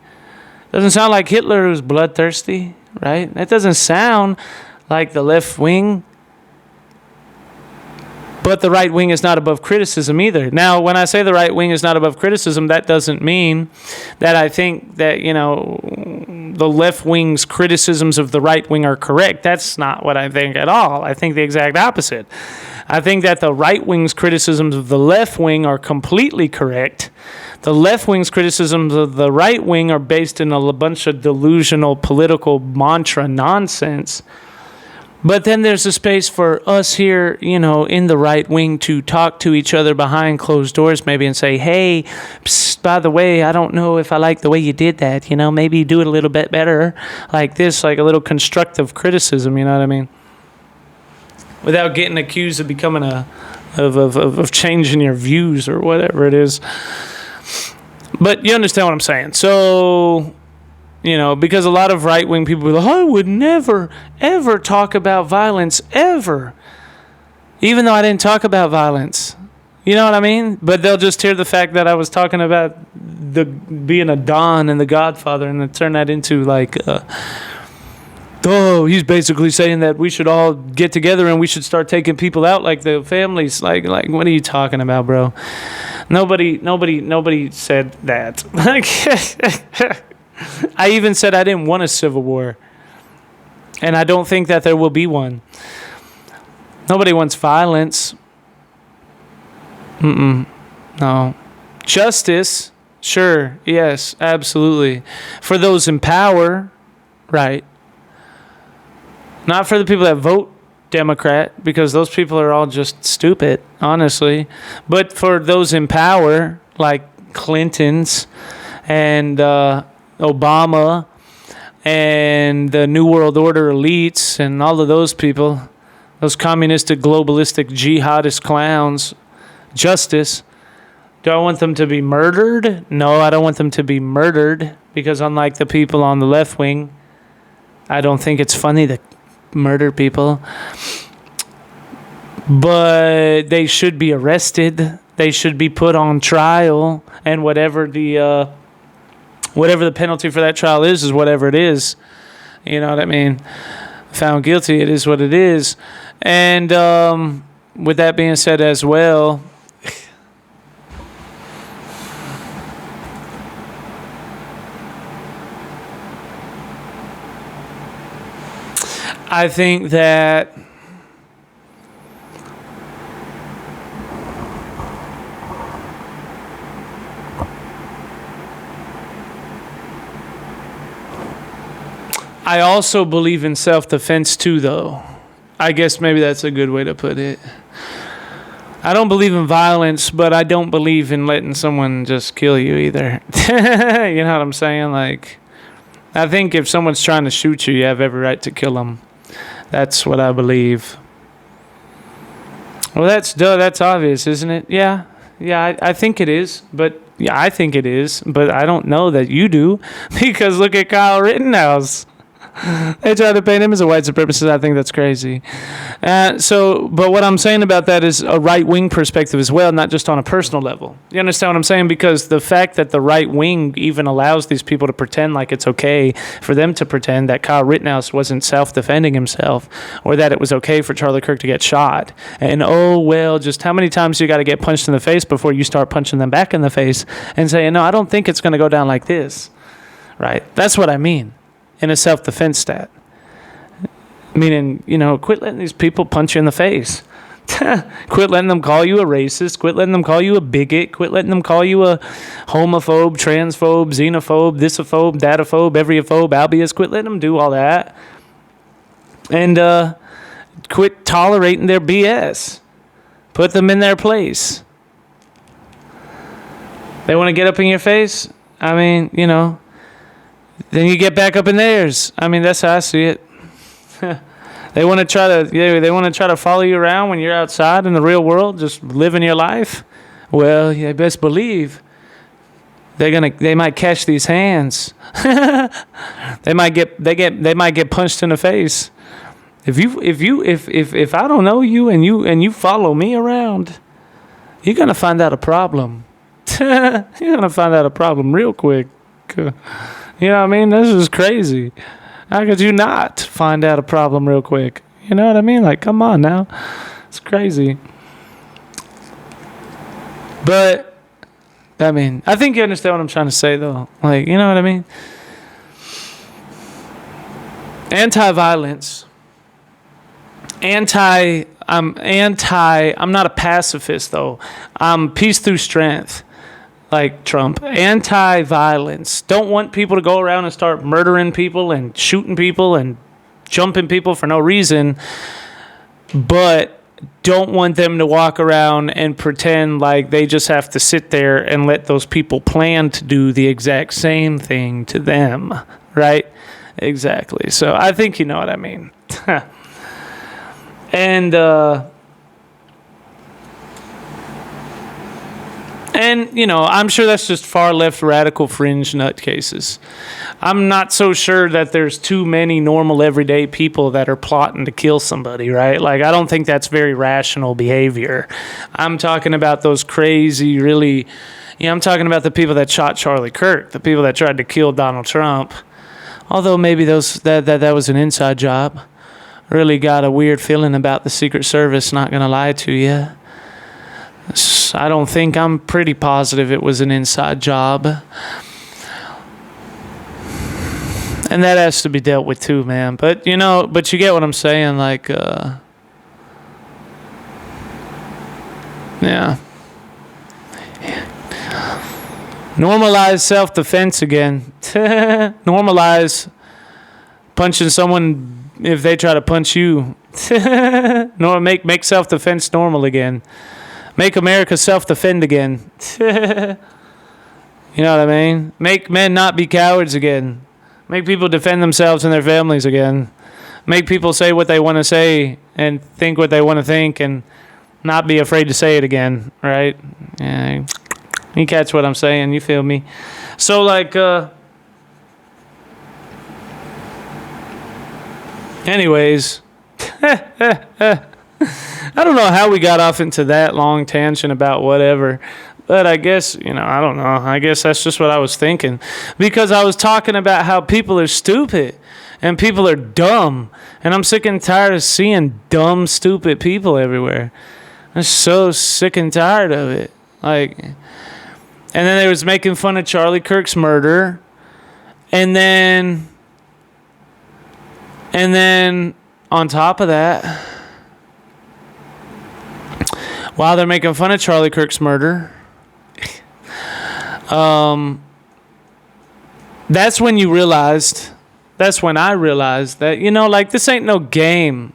Doesn't sound like Hitler, who's bloodthirsty, right? That doesn't sound like the left wing. But the right wing is not above criticism either. Now, when I say the right wing is not above criticism, that doesn't mean that I think that, you know, the left wing's criticisms of the right wing are correct. That's not what I think at all. I think the exact opposite. I think that the right wing's criticisms of the left wing are completely correct. The left wing's criticisms of the right wing are based in a bunch of delusional political mantra nonsense. But then there's a space for us here, you know, in the right wing to talk to each other behind closed doors maybe and say, hey, psst, by the way, I don't know if I like the way you did that. You know, maybe do it a little bit better like this, like a little constructive criticism, you know what I mean? Without getting accused of becoming of changing your views or whatever it is. But you understand what I'm saying. So, you know, because a lot of right-wing people are like, I would never, ever talk about violence, ever. Even though I didn't talk about violence. You know what I mean? But they'll just hear the fact that I was talking about being a Don and the Godfather, and then turn that into like, he's basically saying that we should all get together and we should start taking people out like the families. Like what are you talking about, bro? Nobody said that. I even said I didn't want a civil war. And I don't think that there will be one. Nobody wants violence. No. Justice, sure, yes, absolutely. For those in power, right. Not for the people that vote Democrat, because those people are all just stupid, honestly. But for those in power, like Clintons and Obama and the New World Order elites and all of those people, those communistic, globalistic, jihadist clowns, justice. Do I want them to be murdered? No, I don't want them to be murdered, because unlike the people on the left wing, I don't think it's funny to murder people. but they should be arrested. They should be put on trial, and whatever the penalty for that trial is whatever it is. You know what I mean? Found guilty, it is what it is. And with that being said as well, I think that I also believe in self-defense too, though. I guess maybe that's a good way to put it. I don't believe in violence, but I don't believe in letting someone just kill you either. You know what I'm saying? Like, I think if someone's trying to shoot you, you have every right to kill them. That's what I believe. Well, that's obvious, isn't it? Yeah, I think it is. But yeah, I think it is. But I don't know that you do, because look at Kyle Rittenhouse. They try to paint him as a white supremacist. I think that's crazy. But what I'm saying about that is a right-wing perspective as well, not just on a personal level. You understand what I'm saying? Because the fact that the right wing even allows these people to pretend like it's okay for them to pretend that Kyle Rittenhouse wasn't self-defending himself, or that it was okay for Charlie Kirk to get shot. And, oh, well, just how many times you got to get punched in the face before you start punching them back in the face and saying, no, I don't think it's going to go down like this. Right? That's what I mean. In a self-defense stat. Meaning, quit letting these people punch you in the face. Quit letting them call you a racist. Quit letting them call you a bigot. Quit letting them call you a homophobe, transphobe, xenophobe, thisophobe, dataphobe, everyophobe, albius. Quit letting them do all that. And quit tolerating their BS. Put them in their place. They want to get up in your face? I mean, then you get back up in theirs. I mean, that's how I see it. They want to try to follow you around when you're outside in the real world, just living your life. Well, you best believe they might catch these hands. They might get punched in the face. If I don't know you and you follow me around, you're gonna find out a problem. You're gonna find out a problem real quick. You know what I mean? This is crazy. How could you not find out a problem real quick? You know what I mean? Like, come on now. It's crazy. But, I mean, I think you understand what I'm trying to say, though. Like, you know what I mean? Anti-violence. I'm not a pacifist, though. I'm peace through strength. Like Trump. Anti-violence. Don't want people to go around and start murdering people and shooting people and jumping people for no reason, but don't want them to walk around and pretend like they just have to sit there and let those people plan to do the exact same thing to them. Right? Exactly. So I think you know what I mean. And, I'm sure that's just far left radical fringe nutcases. I'm not so sure that there's too many normal everyday people that are plotting to kill somebody, right? Like, I don't think that's very rational behavior. I'm talking about those crazy, really, I'm talking about the people that shot Charlie Kirk, the people that tried to kill Donald Trump. Although maybe that was an inside job. Really got a weird feeling about the Secret Service, not going to lie to you. I'm pretty positive it was an inside job. And that has to be dealt with too, man. But, you get what I'm saying, like, yeah. Normalize self-defense again. Normalize punching someone if they try to punch you. Make self-defense normal again. Make America self-defend again. You know what I mean? Make men not be cowards again. Make people defend themselves and their families again. Make people say what they want to say and think what they want to think and not be afraid to say it again, right? Yeah, you catch what I'm saying. You feel me? So, like, anyways... I don't know how we got off into that long tangent about whatever. But I guess, I don't know. I guess that's just what I was thinking. Because I was talking about how people are stupid and people are dumb. And I'm sick and tired of seeing dumb, stupid people everywhere. I'm so sick and tired of it. And then they was making fun of Charlie Kirk's murder. And then on top of that, while they're making fun of Charlie Kirk's murder, that's when I realized that, this ain't no game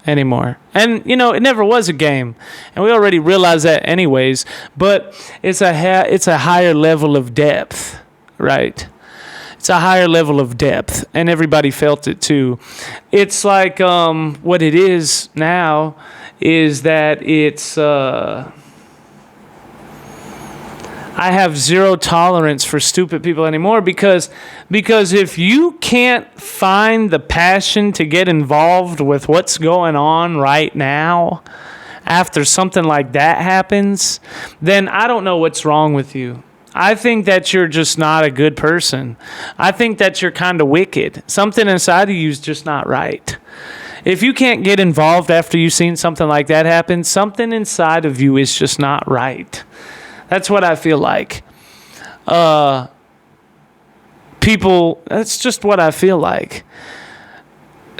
anymore. And, it never was a game. And we already realized that anyways. But it's a higher level of depth, right? It's a higher level of depth. And everybody felt it too. It's like what it is now is that it's... I have zero tolerance for stupid people anymore because if you can't find the passion to get involved with what's going on right now after something like that happens, then I don't know what's wrong with you. I think that you're just not a good person. I think that you're kind of wicked. Something inside of you is just not right. If you can't get involved after you've seen something like that happen, something inside of you is just not right. That's what I feel like. That's just what I feel like.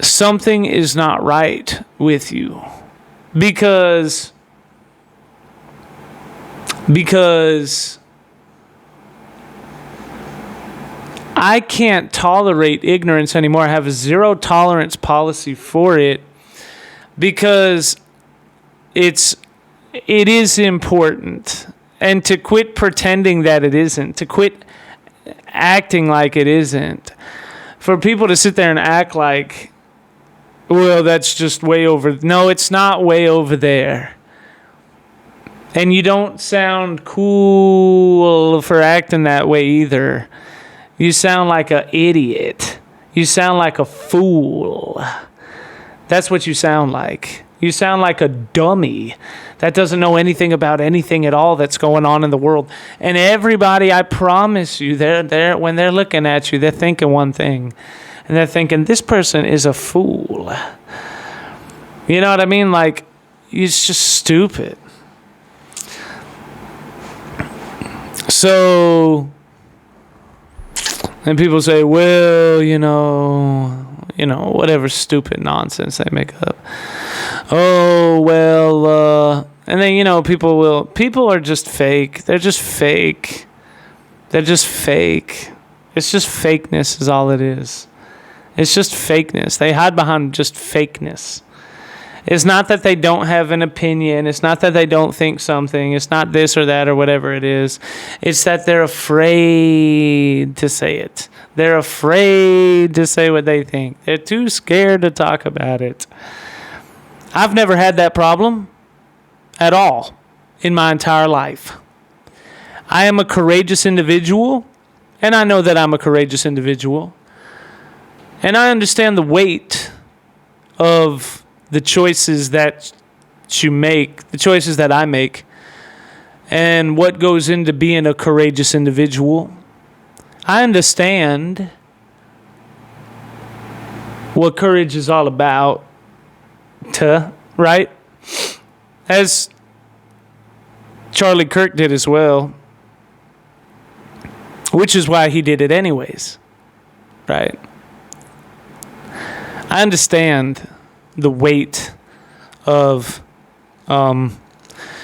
Something is not right with you. Because I can't tolerate ignorance anymore. I have a zero tolerance policy for it because it is important. And to quit pretending that it isn't, to quit acting like it isn't, for people to sit there and act like, well, that's just way over. No, it's not way over there. And you don't sound cool for acting that way either. You sound like an idiot. You sound like a fool. That's what you sound like. You sound like a dummy that doesn't know anything about anything at all that's going on in the world. And everybody, I promise you, they're when they're looking at you, they're thinking one thing. And they're thinking, this person is a fool. You know what I mean? It's just stupid. So, and people say, well, whatever stupid nonsense they make up. Oh, well, and then, people are just fake. They're just fake. They're just fake. It's just fakeness is all it is. It's just fakeness. They hide behind just fakeness. It's not that they don't have an opinion. It's not that they don't think something. It's not this or that or whatever it is. It's that they're afraid to say it. They're afraid to say what they think. They're too scared to talk about it. I've never had that problem at all in my entire life. I am a courageous individual, and I know that I'm a courageous individual. And I understand the weight of the choices that you make, the choices that I make, and what goes into being a courageous individual. I understand what courage is all about, right? As Charlie Kirk did as well, which is why he did it anyways, right? I understand the weight of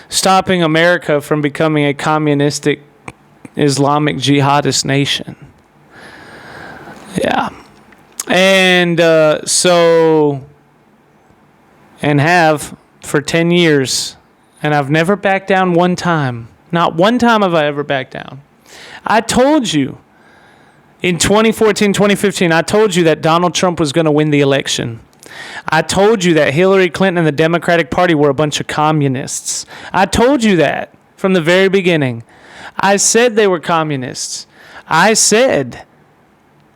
stopping America from becoming a communistic Islamic jihadist nation. Yeah. And and have for 10 years. And I've never backed down one time. Not one time have I ever backed down. I told you in 2014, 2015, I told you that Donald Trump was going to win the election. I told you that Hillary Clinton and the Democratic Party were a bunch of communists. I told you that from the very beginning. I said they were communists. I said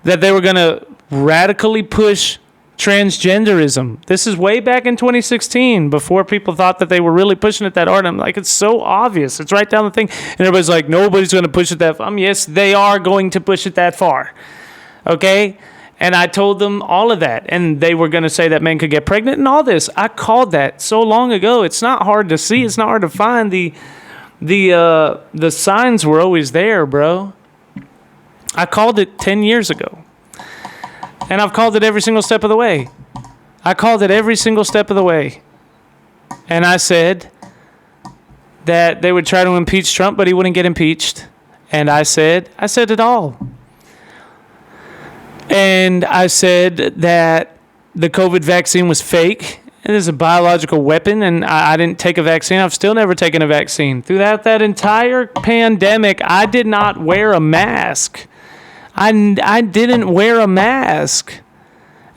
that they were going to radically push transgenderism. This is way back in 2016, before people thought that they were really pushing it that hard. I'm like, it's so obvious. It's right down the thing. And everybody's like, nobody's going to push it that far. Yes, they are going to push it that far. Okay? And I told them all of that. And they were going to say that men could get pregnant and all this. I called that so long ago. It's not hard to see. It's not hard to find. The signs were always there, bro. I called it 10 years ago. And I've called it every single step of the way. I called it every single step of the way. And I said that they would try to impeach Trump, but he wouldn't get impeached. And I said it all. And I said that the COVID vaccine was fake. It is a biological weapon, and I didn't take a vaccine. I've still never taken a vaccine. Throughout that entire pandemic, I did not wear a mask. I didn't wear a mask.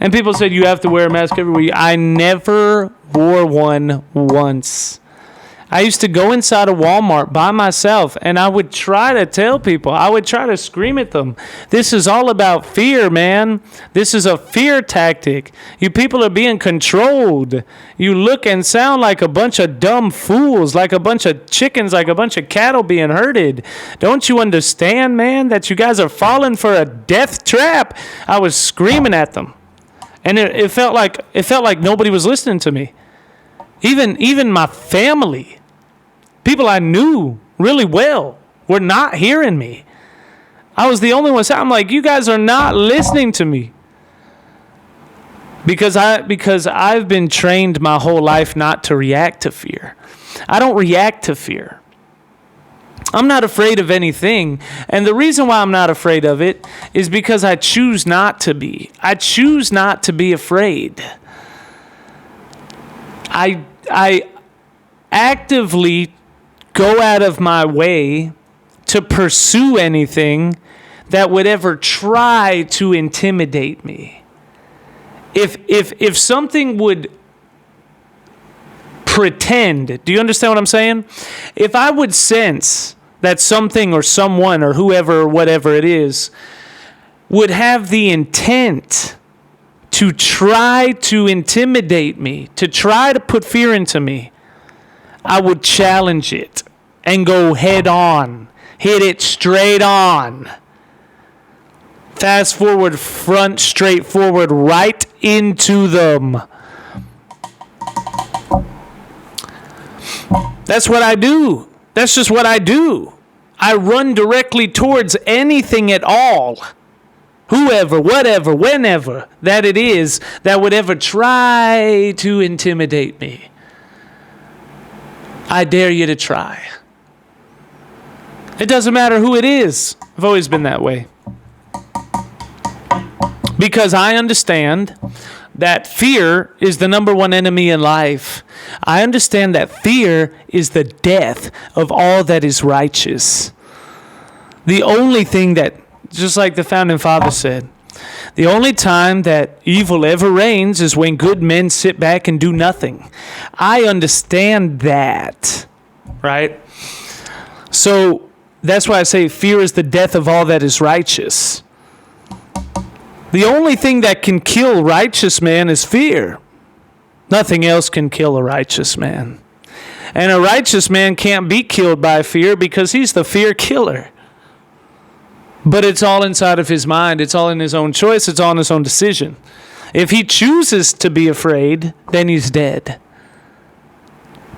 And people said, you have to wear a mask every week. I never wore one once. I used to go inside a Walmart by myself, and I would try to tell people, I would try to scream at them. This is all about fear, man. This is a fear tactic. You people are being controlled. You look and sound like a bunch of dumb fools, like a bunch of chickens, like a bunch of cattle being herded. Don't you understand, man, that you guys are falling for a death trap? I was screaming at them. And it felt like nobody was listening to me. Even my family, people I knew really well, were not hearing me. I was the only one. I'm like, you guys are not listening to me. Because I've been trained my whole life not to react to fear. I don't react to fear. I'm not afraid of anything. And the reason why I'm not afraid of it is because I choose not to be. I choose not to be afraid. I actively go out of my way to pursue anything that would ever try to intimidate me. If something would pretend, do you understand what I'm saying? If I would sense that something or someone or whoever or whatever it is would have the intent to try to intimidate me, to try to put fear into me, I would challenge it and go head on, hit it straight on. Fast forward, front, straight forward, right into them. That's what I do. That's just what I do. I run directly towards anything at all. Whoever, whatever, whenever that it is that would ever try to intimidate me. I dare you to try. It doesn't matter who it is. I've always been that way. Because I understand that fear is the number one enemy in life. I understand that fear is the death of all that is righteous. The only thing that, just like the founding fathers said, the only time that evil ever reigns is when good men sit back and do nothing. I understand that, right? So that's why I say fear is the death of all that is righteous. The only thing that can kill righteous man is fear. Nothing else can kill a righteous man. And a righteous man can't be killed by fear because he's the fear killer. But it's all inside of his mind. It's all in his own choice. It's all in his own decision. If he chooses to be afraid, then he's dead.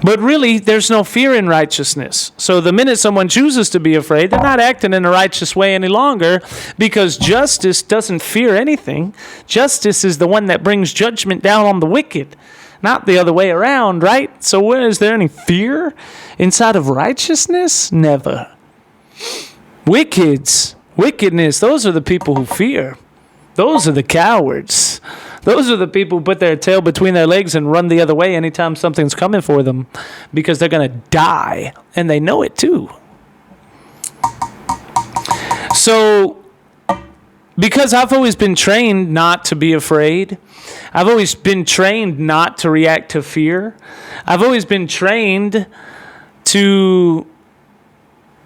But really, there's no fear in righteousness. So the minute someone chooses to be afraid, they're not acting in a righteous way any longer, because justice doesn't fear anything. Justice is the one that brings judgment down on the wicked, not the other way around, right? So is there any fear inside of righteousness? Never. Wickedness, those are the people who fear. Those are the cowards. Those are the people who put their tail between their legs and run the other way anytime something's coming for them, because they're going to die, and they know it too. So, because I've always been trained not to be afraid, I've always been trained not to react to fear, I've always been trained to...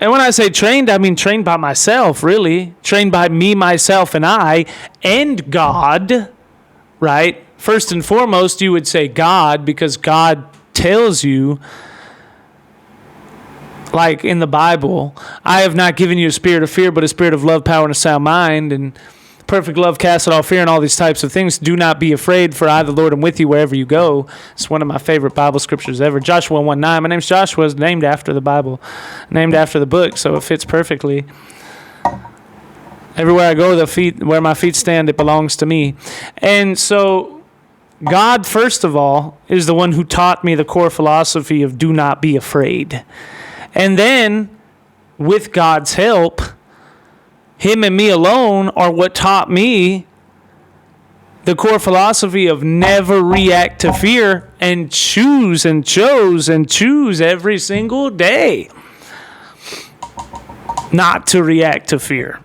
And when I say trained, I mean trained by myself, really. Trained by me, myself, and I, and God. right? First and foremost, you would say God, because God tells you, like in the Bible, I have not given you a spirit of fear, but a spirit of love, power, and a sound mind. And perfect love casts out all fear and all these types of things. Do not be afraid, for I, the Lord, am with you wherever you go. It's one of my favorite Bible scriptures ever. Joshua 1:9. My name's Joshua. It's named after the Bible, named after the book, so it fits perfectly. Everywhere I go, where my feet stand, it belongs to me. And so God, first of all, is the one who taught me the core philosophy of do not be afraid. And then, with God's help, Him and me alone are what taught me the core philosophy of never react to fear and choose every single day not to react to fear.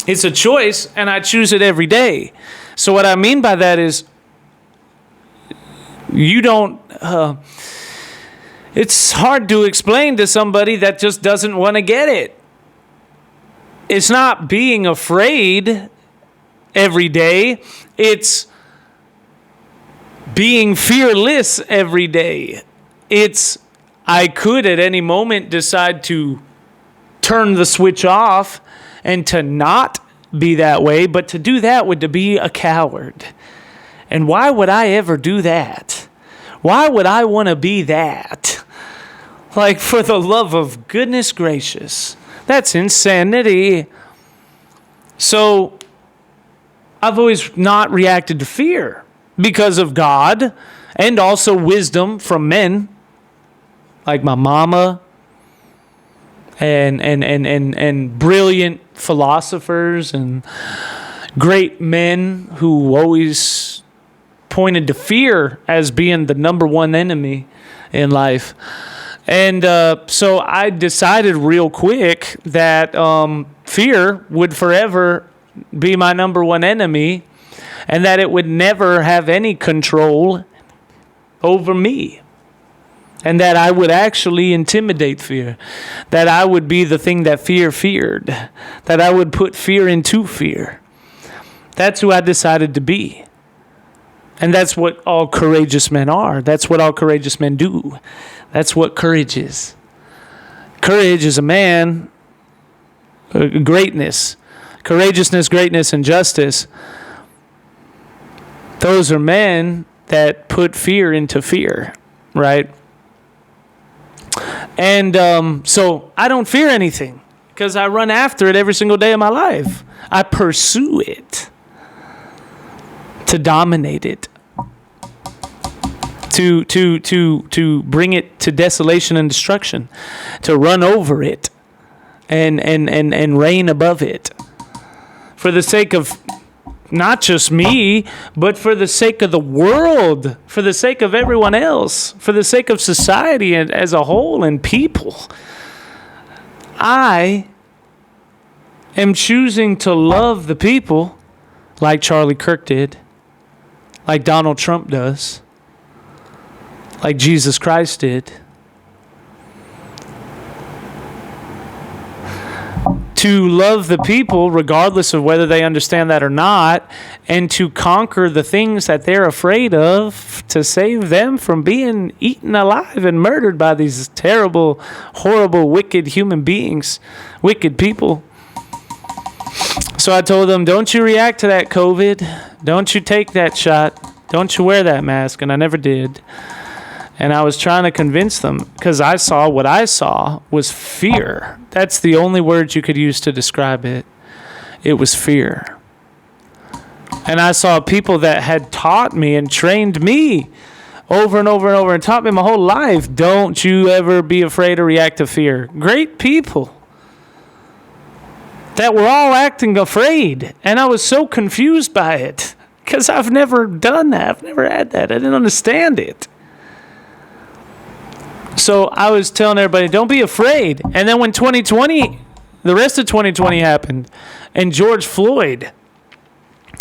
It's a choice, and I choose it every day. So what I mean by that is you don't... it's hard to explain to somebody that just doesn't want to get it. It's not being afraid every day. It's being fearless every day. It's, I could at any moment decide to turn the switch off and to not be that way, but to do that would to be a coward. And why would I ever do that? Why would I want to be that? Like, for the love of goodness gracious. That's insanity. So, I've always not reacted to fear because of God and also wisdom from men like my mama and brilliant philosophers and great men who always pointed to fear as being the number one enemy in life. And so I decided real quick that fear would forever be my number one enemy, and that it would never have any control over me, and that I would actually intimidate fear, that I would be the thing that fear feared, that I would put fear into fear. That's who I decided to be. And that's what all courageous men are. That's what all courageous men do. That's what courage is. Courage is a man, greatness, courageousness, greatness, and justice. Those are men that put fear into fear, right? And so I don't fear anything because I run after it every single day of my life. I pursue it to dominate it, to bring it to desolation and destruction, to run over it and reign above it, for the sake of not just me, but for the sake of the world, for the sake of everyone else, for the sake of society as a whole and people. I am choosing to love the people like Charlie Kirk did, like Donald Trump does, like Jesus Christ did. To love the people regardless of whether they understand that or not, and to conquer the things that they're afraid of, to save them from being eaten alive and murdered by these terrible, horrible, wicked human beings, wicked people. So I told them, don't you react to that COVID. Don't you take that shot. Don't you wear that mask. And I never did. And I was trying to convince them because I saw what I saw was fear. That's the only word you could use to describe it. It was fear. And I saw people that had taught me and trained me over and over and over and taught me my whole life. Don't you ever be afraid or react to fear. Great people that were all acting afraid. And I was so confused by it because I've never done that. I've never had that. I didn't understand it. So I was telling everybody, don't be afraid. And then when 2020, the rest of 2020 happened, and George Floyd,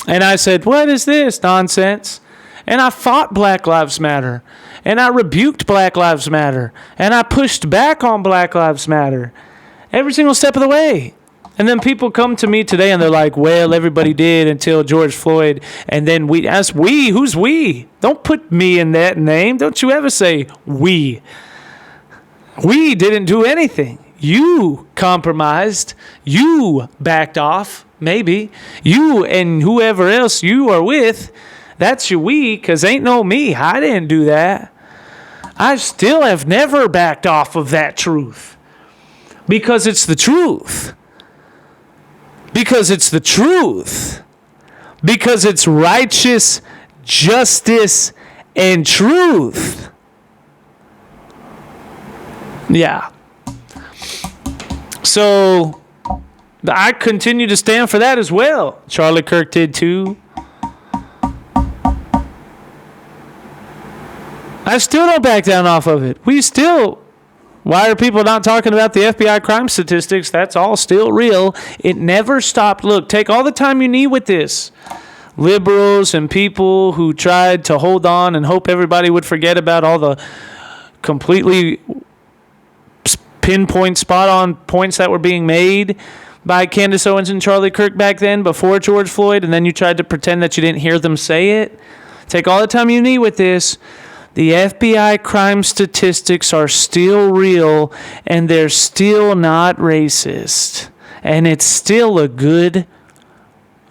and I said, what is this nonsense? And I fought Black Lives Matter, and I rebuked Black Lives Matter, and I pushed back on Black Lives Matter every single step of the way. And then people come to me today and they're like, well, everybody did until George Floyd. And then we ask, we? Who's we? Don't put me in that name. Don't you ever say we. We didn't do anything. You compromised. You backed off, maybe. You and whoever else you are with, that's your we, because ain't no me. I didn't do that. I still have never backed off of that truth. Because it's the truth. Because it's the truth. Because it's righteous justice and truth. Yeah. So I continue to stand for that as well. Charlie Kirk did too. I still don't back down off of it. Why are people not talking about the FBI crime statistics? That's all still real. It never stopped. Look, take all the time you need with this. Liberals and people who tried to hold on and hope everybody would forget about all the completely pinpoint, spot-on points that were being made by Candace Owens and Charlie Kirk back then before George Floyd, and then you tried to pretend that you didn't hear them say it. Take all the time you need with this. The FBI crime statistics are still real, and they're still not racist. And it's still a good,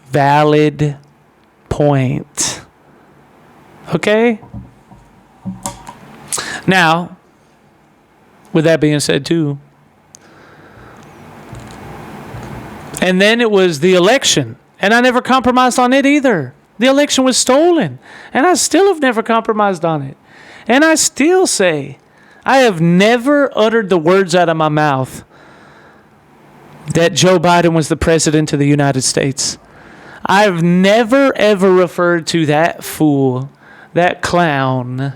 valid point. Okay? Now, with that being said, too, and then it was the election, and I never compromised on it either. The election was stolen, and I still have never compromised on it. And I still say, I have never uttered the words out of my mouth that Joe Biden was the president of the United States. I've never, ever referred to that fool, that clown,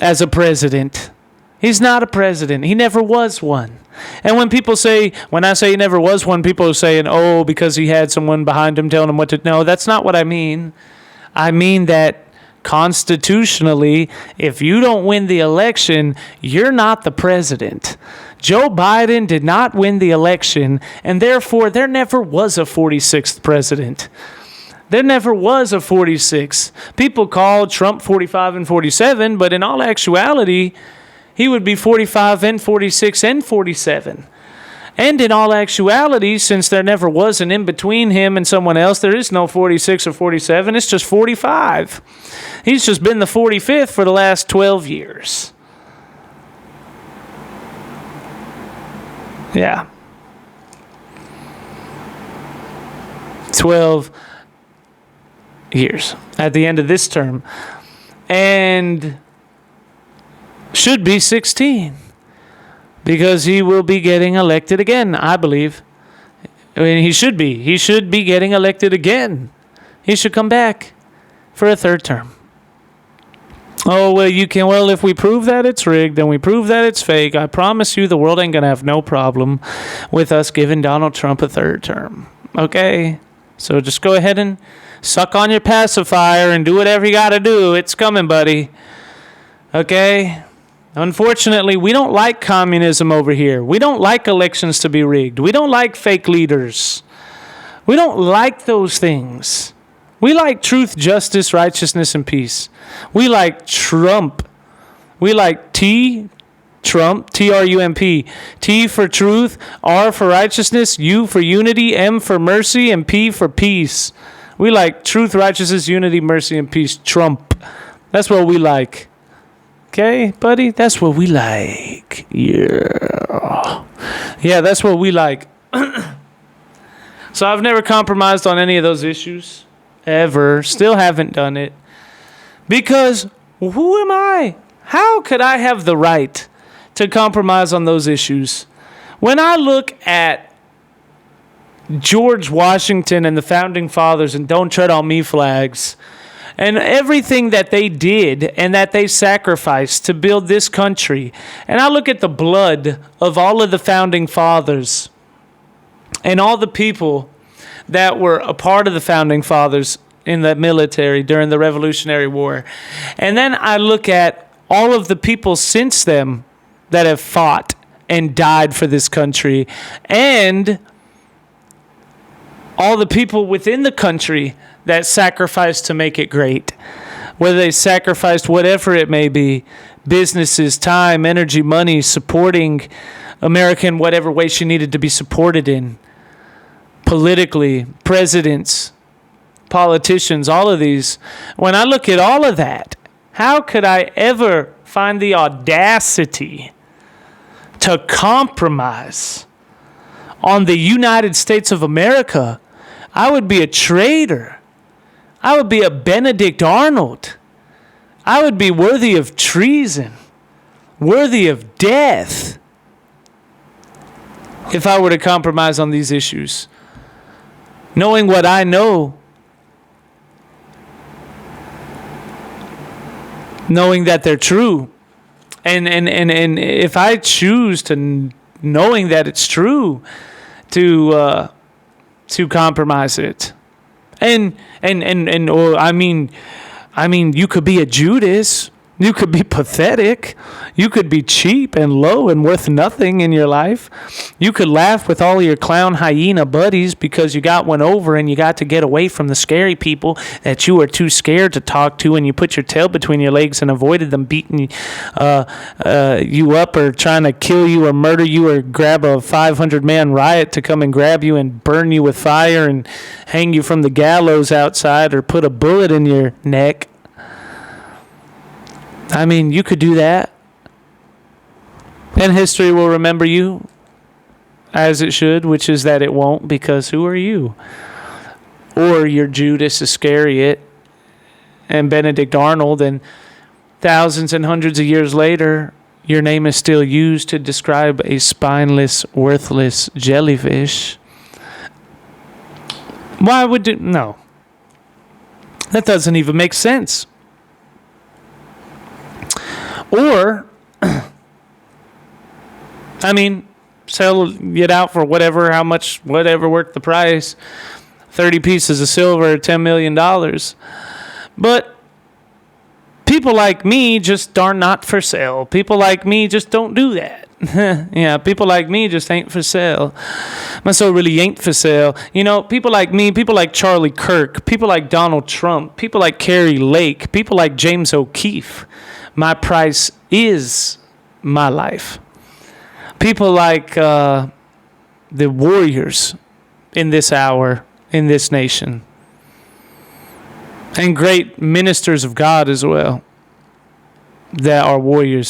as a president. He's not a president. He never was one. And when I say he never was one, people are saying, oh, because he had someone behind him telling him what to... No, that's not what I mean. I mean that constitutionally, if you don't win the election, you're not the president. Joe Biden did not win the election, and therefore there never was a 46th president. There never was a 46. People call Trump 45 and 47, but in all actuality, he would be 45 and 46 and 47. And in all actuality, since there never was an in-between him and someone else, there is no 46 or 47. It's just 45. He's just been the 45th for the last 12 years. Yeah. 12 years at the end of this term. And should be 16. Because he will be getting elected again, I believe. I mean, he should be. He should be getting elected again. He should come back for a third term. Oh, well, if we prove that it's rigged and we prove that it's fake, I promise you the world ain't going to have no problem with us giving Donald Trump a third term. Okay? So just go ahead and suck on your pacifier and do whatever you got to do. It's coming, buddy. Okay? Unfortunately, we don't like communism over here. We don't like elections to be rigged. We don't like fake leaders. We don't like those things. We like truth, justice, righteousness, and peace. We like Trump. We like Trump, T-R-U-M-P. T for truth, R for righteousness, U for unity, M for mercy, and P for peace. We like truth, righteousness, unity, mercy, and peace. Trump. That's what we like. Okay, buddy? That's what we like. Yeah. Yeah, that's what we like. So I've never compromised on any of those issues. Ever. Still haven't done it. Because who am I? How could I have the right to compromise on those issues? When I look at George Washington and the Founding Fathers and Don't Tread on Me flags, and everything that they did and that they sacrificed to build this country. And I look at the blood of all of the Founding Fathers and all the people that were a part of the Founding Fathers in the military during the Revolutionary War. And then I look at all of the people since them that have fought and died for this country. And all the people within the country that sacrificed to make it great, whether they sacrificed whatever it may be, businesses, time, energy, money, supporting America in whatever way she needed to be supported in, politically, presidents, politicians, all of these. When I look at all of that, how could I ever find the audacity to compromise on the United States of America? I would be a traitor. I would be a Benedict Arnold. I would be worthy of treason, worthy of death, if I were to compromise on these issues. Knowing what I know, knowing that they're true, and if I choose to, knowing that it's true, to compromise it, or I mean, you could be a Judas. You could be pathetic. You could be cheap and low and worth nothing in your life. You could laugh with all your clown hyena buddies because you got one over and you got to get away from the scary people that you were too scared to talk to, and you put your tail between your legs and avoided them beating you up or trying to kill you or murder you or grab a 500-man riot to come and grab you and burn you with fire and hang you from the gallows outside or put a bullet in your neck. I mean, you could do that. And history will remember you as it should, which is that it won't, because who are you? Or you're Judas Iscariot and Benedict Arnold, and thousands and hundreds of years later, your name is still used to describe a spineless, worthless jellyfish. Why would it? No. That doesn't even make sense. Or, I mean, sell it out for whatever worth the price. 30 pieces of silver, $10 million. But people like me just are not for sale. People like me just don't do that. Yeah, people like me just ain't for sale. My soul really ain't for sale. You know, people like me, people like Charlie Kirk, people like Donald Trump, people like Carrie Lake, people like James O'Keefe. My price is my life. People like the warriors in this hour, in this nation. And great ministers of God as well that are warriors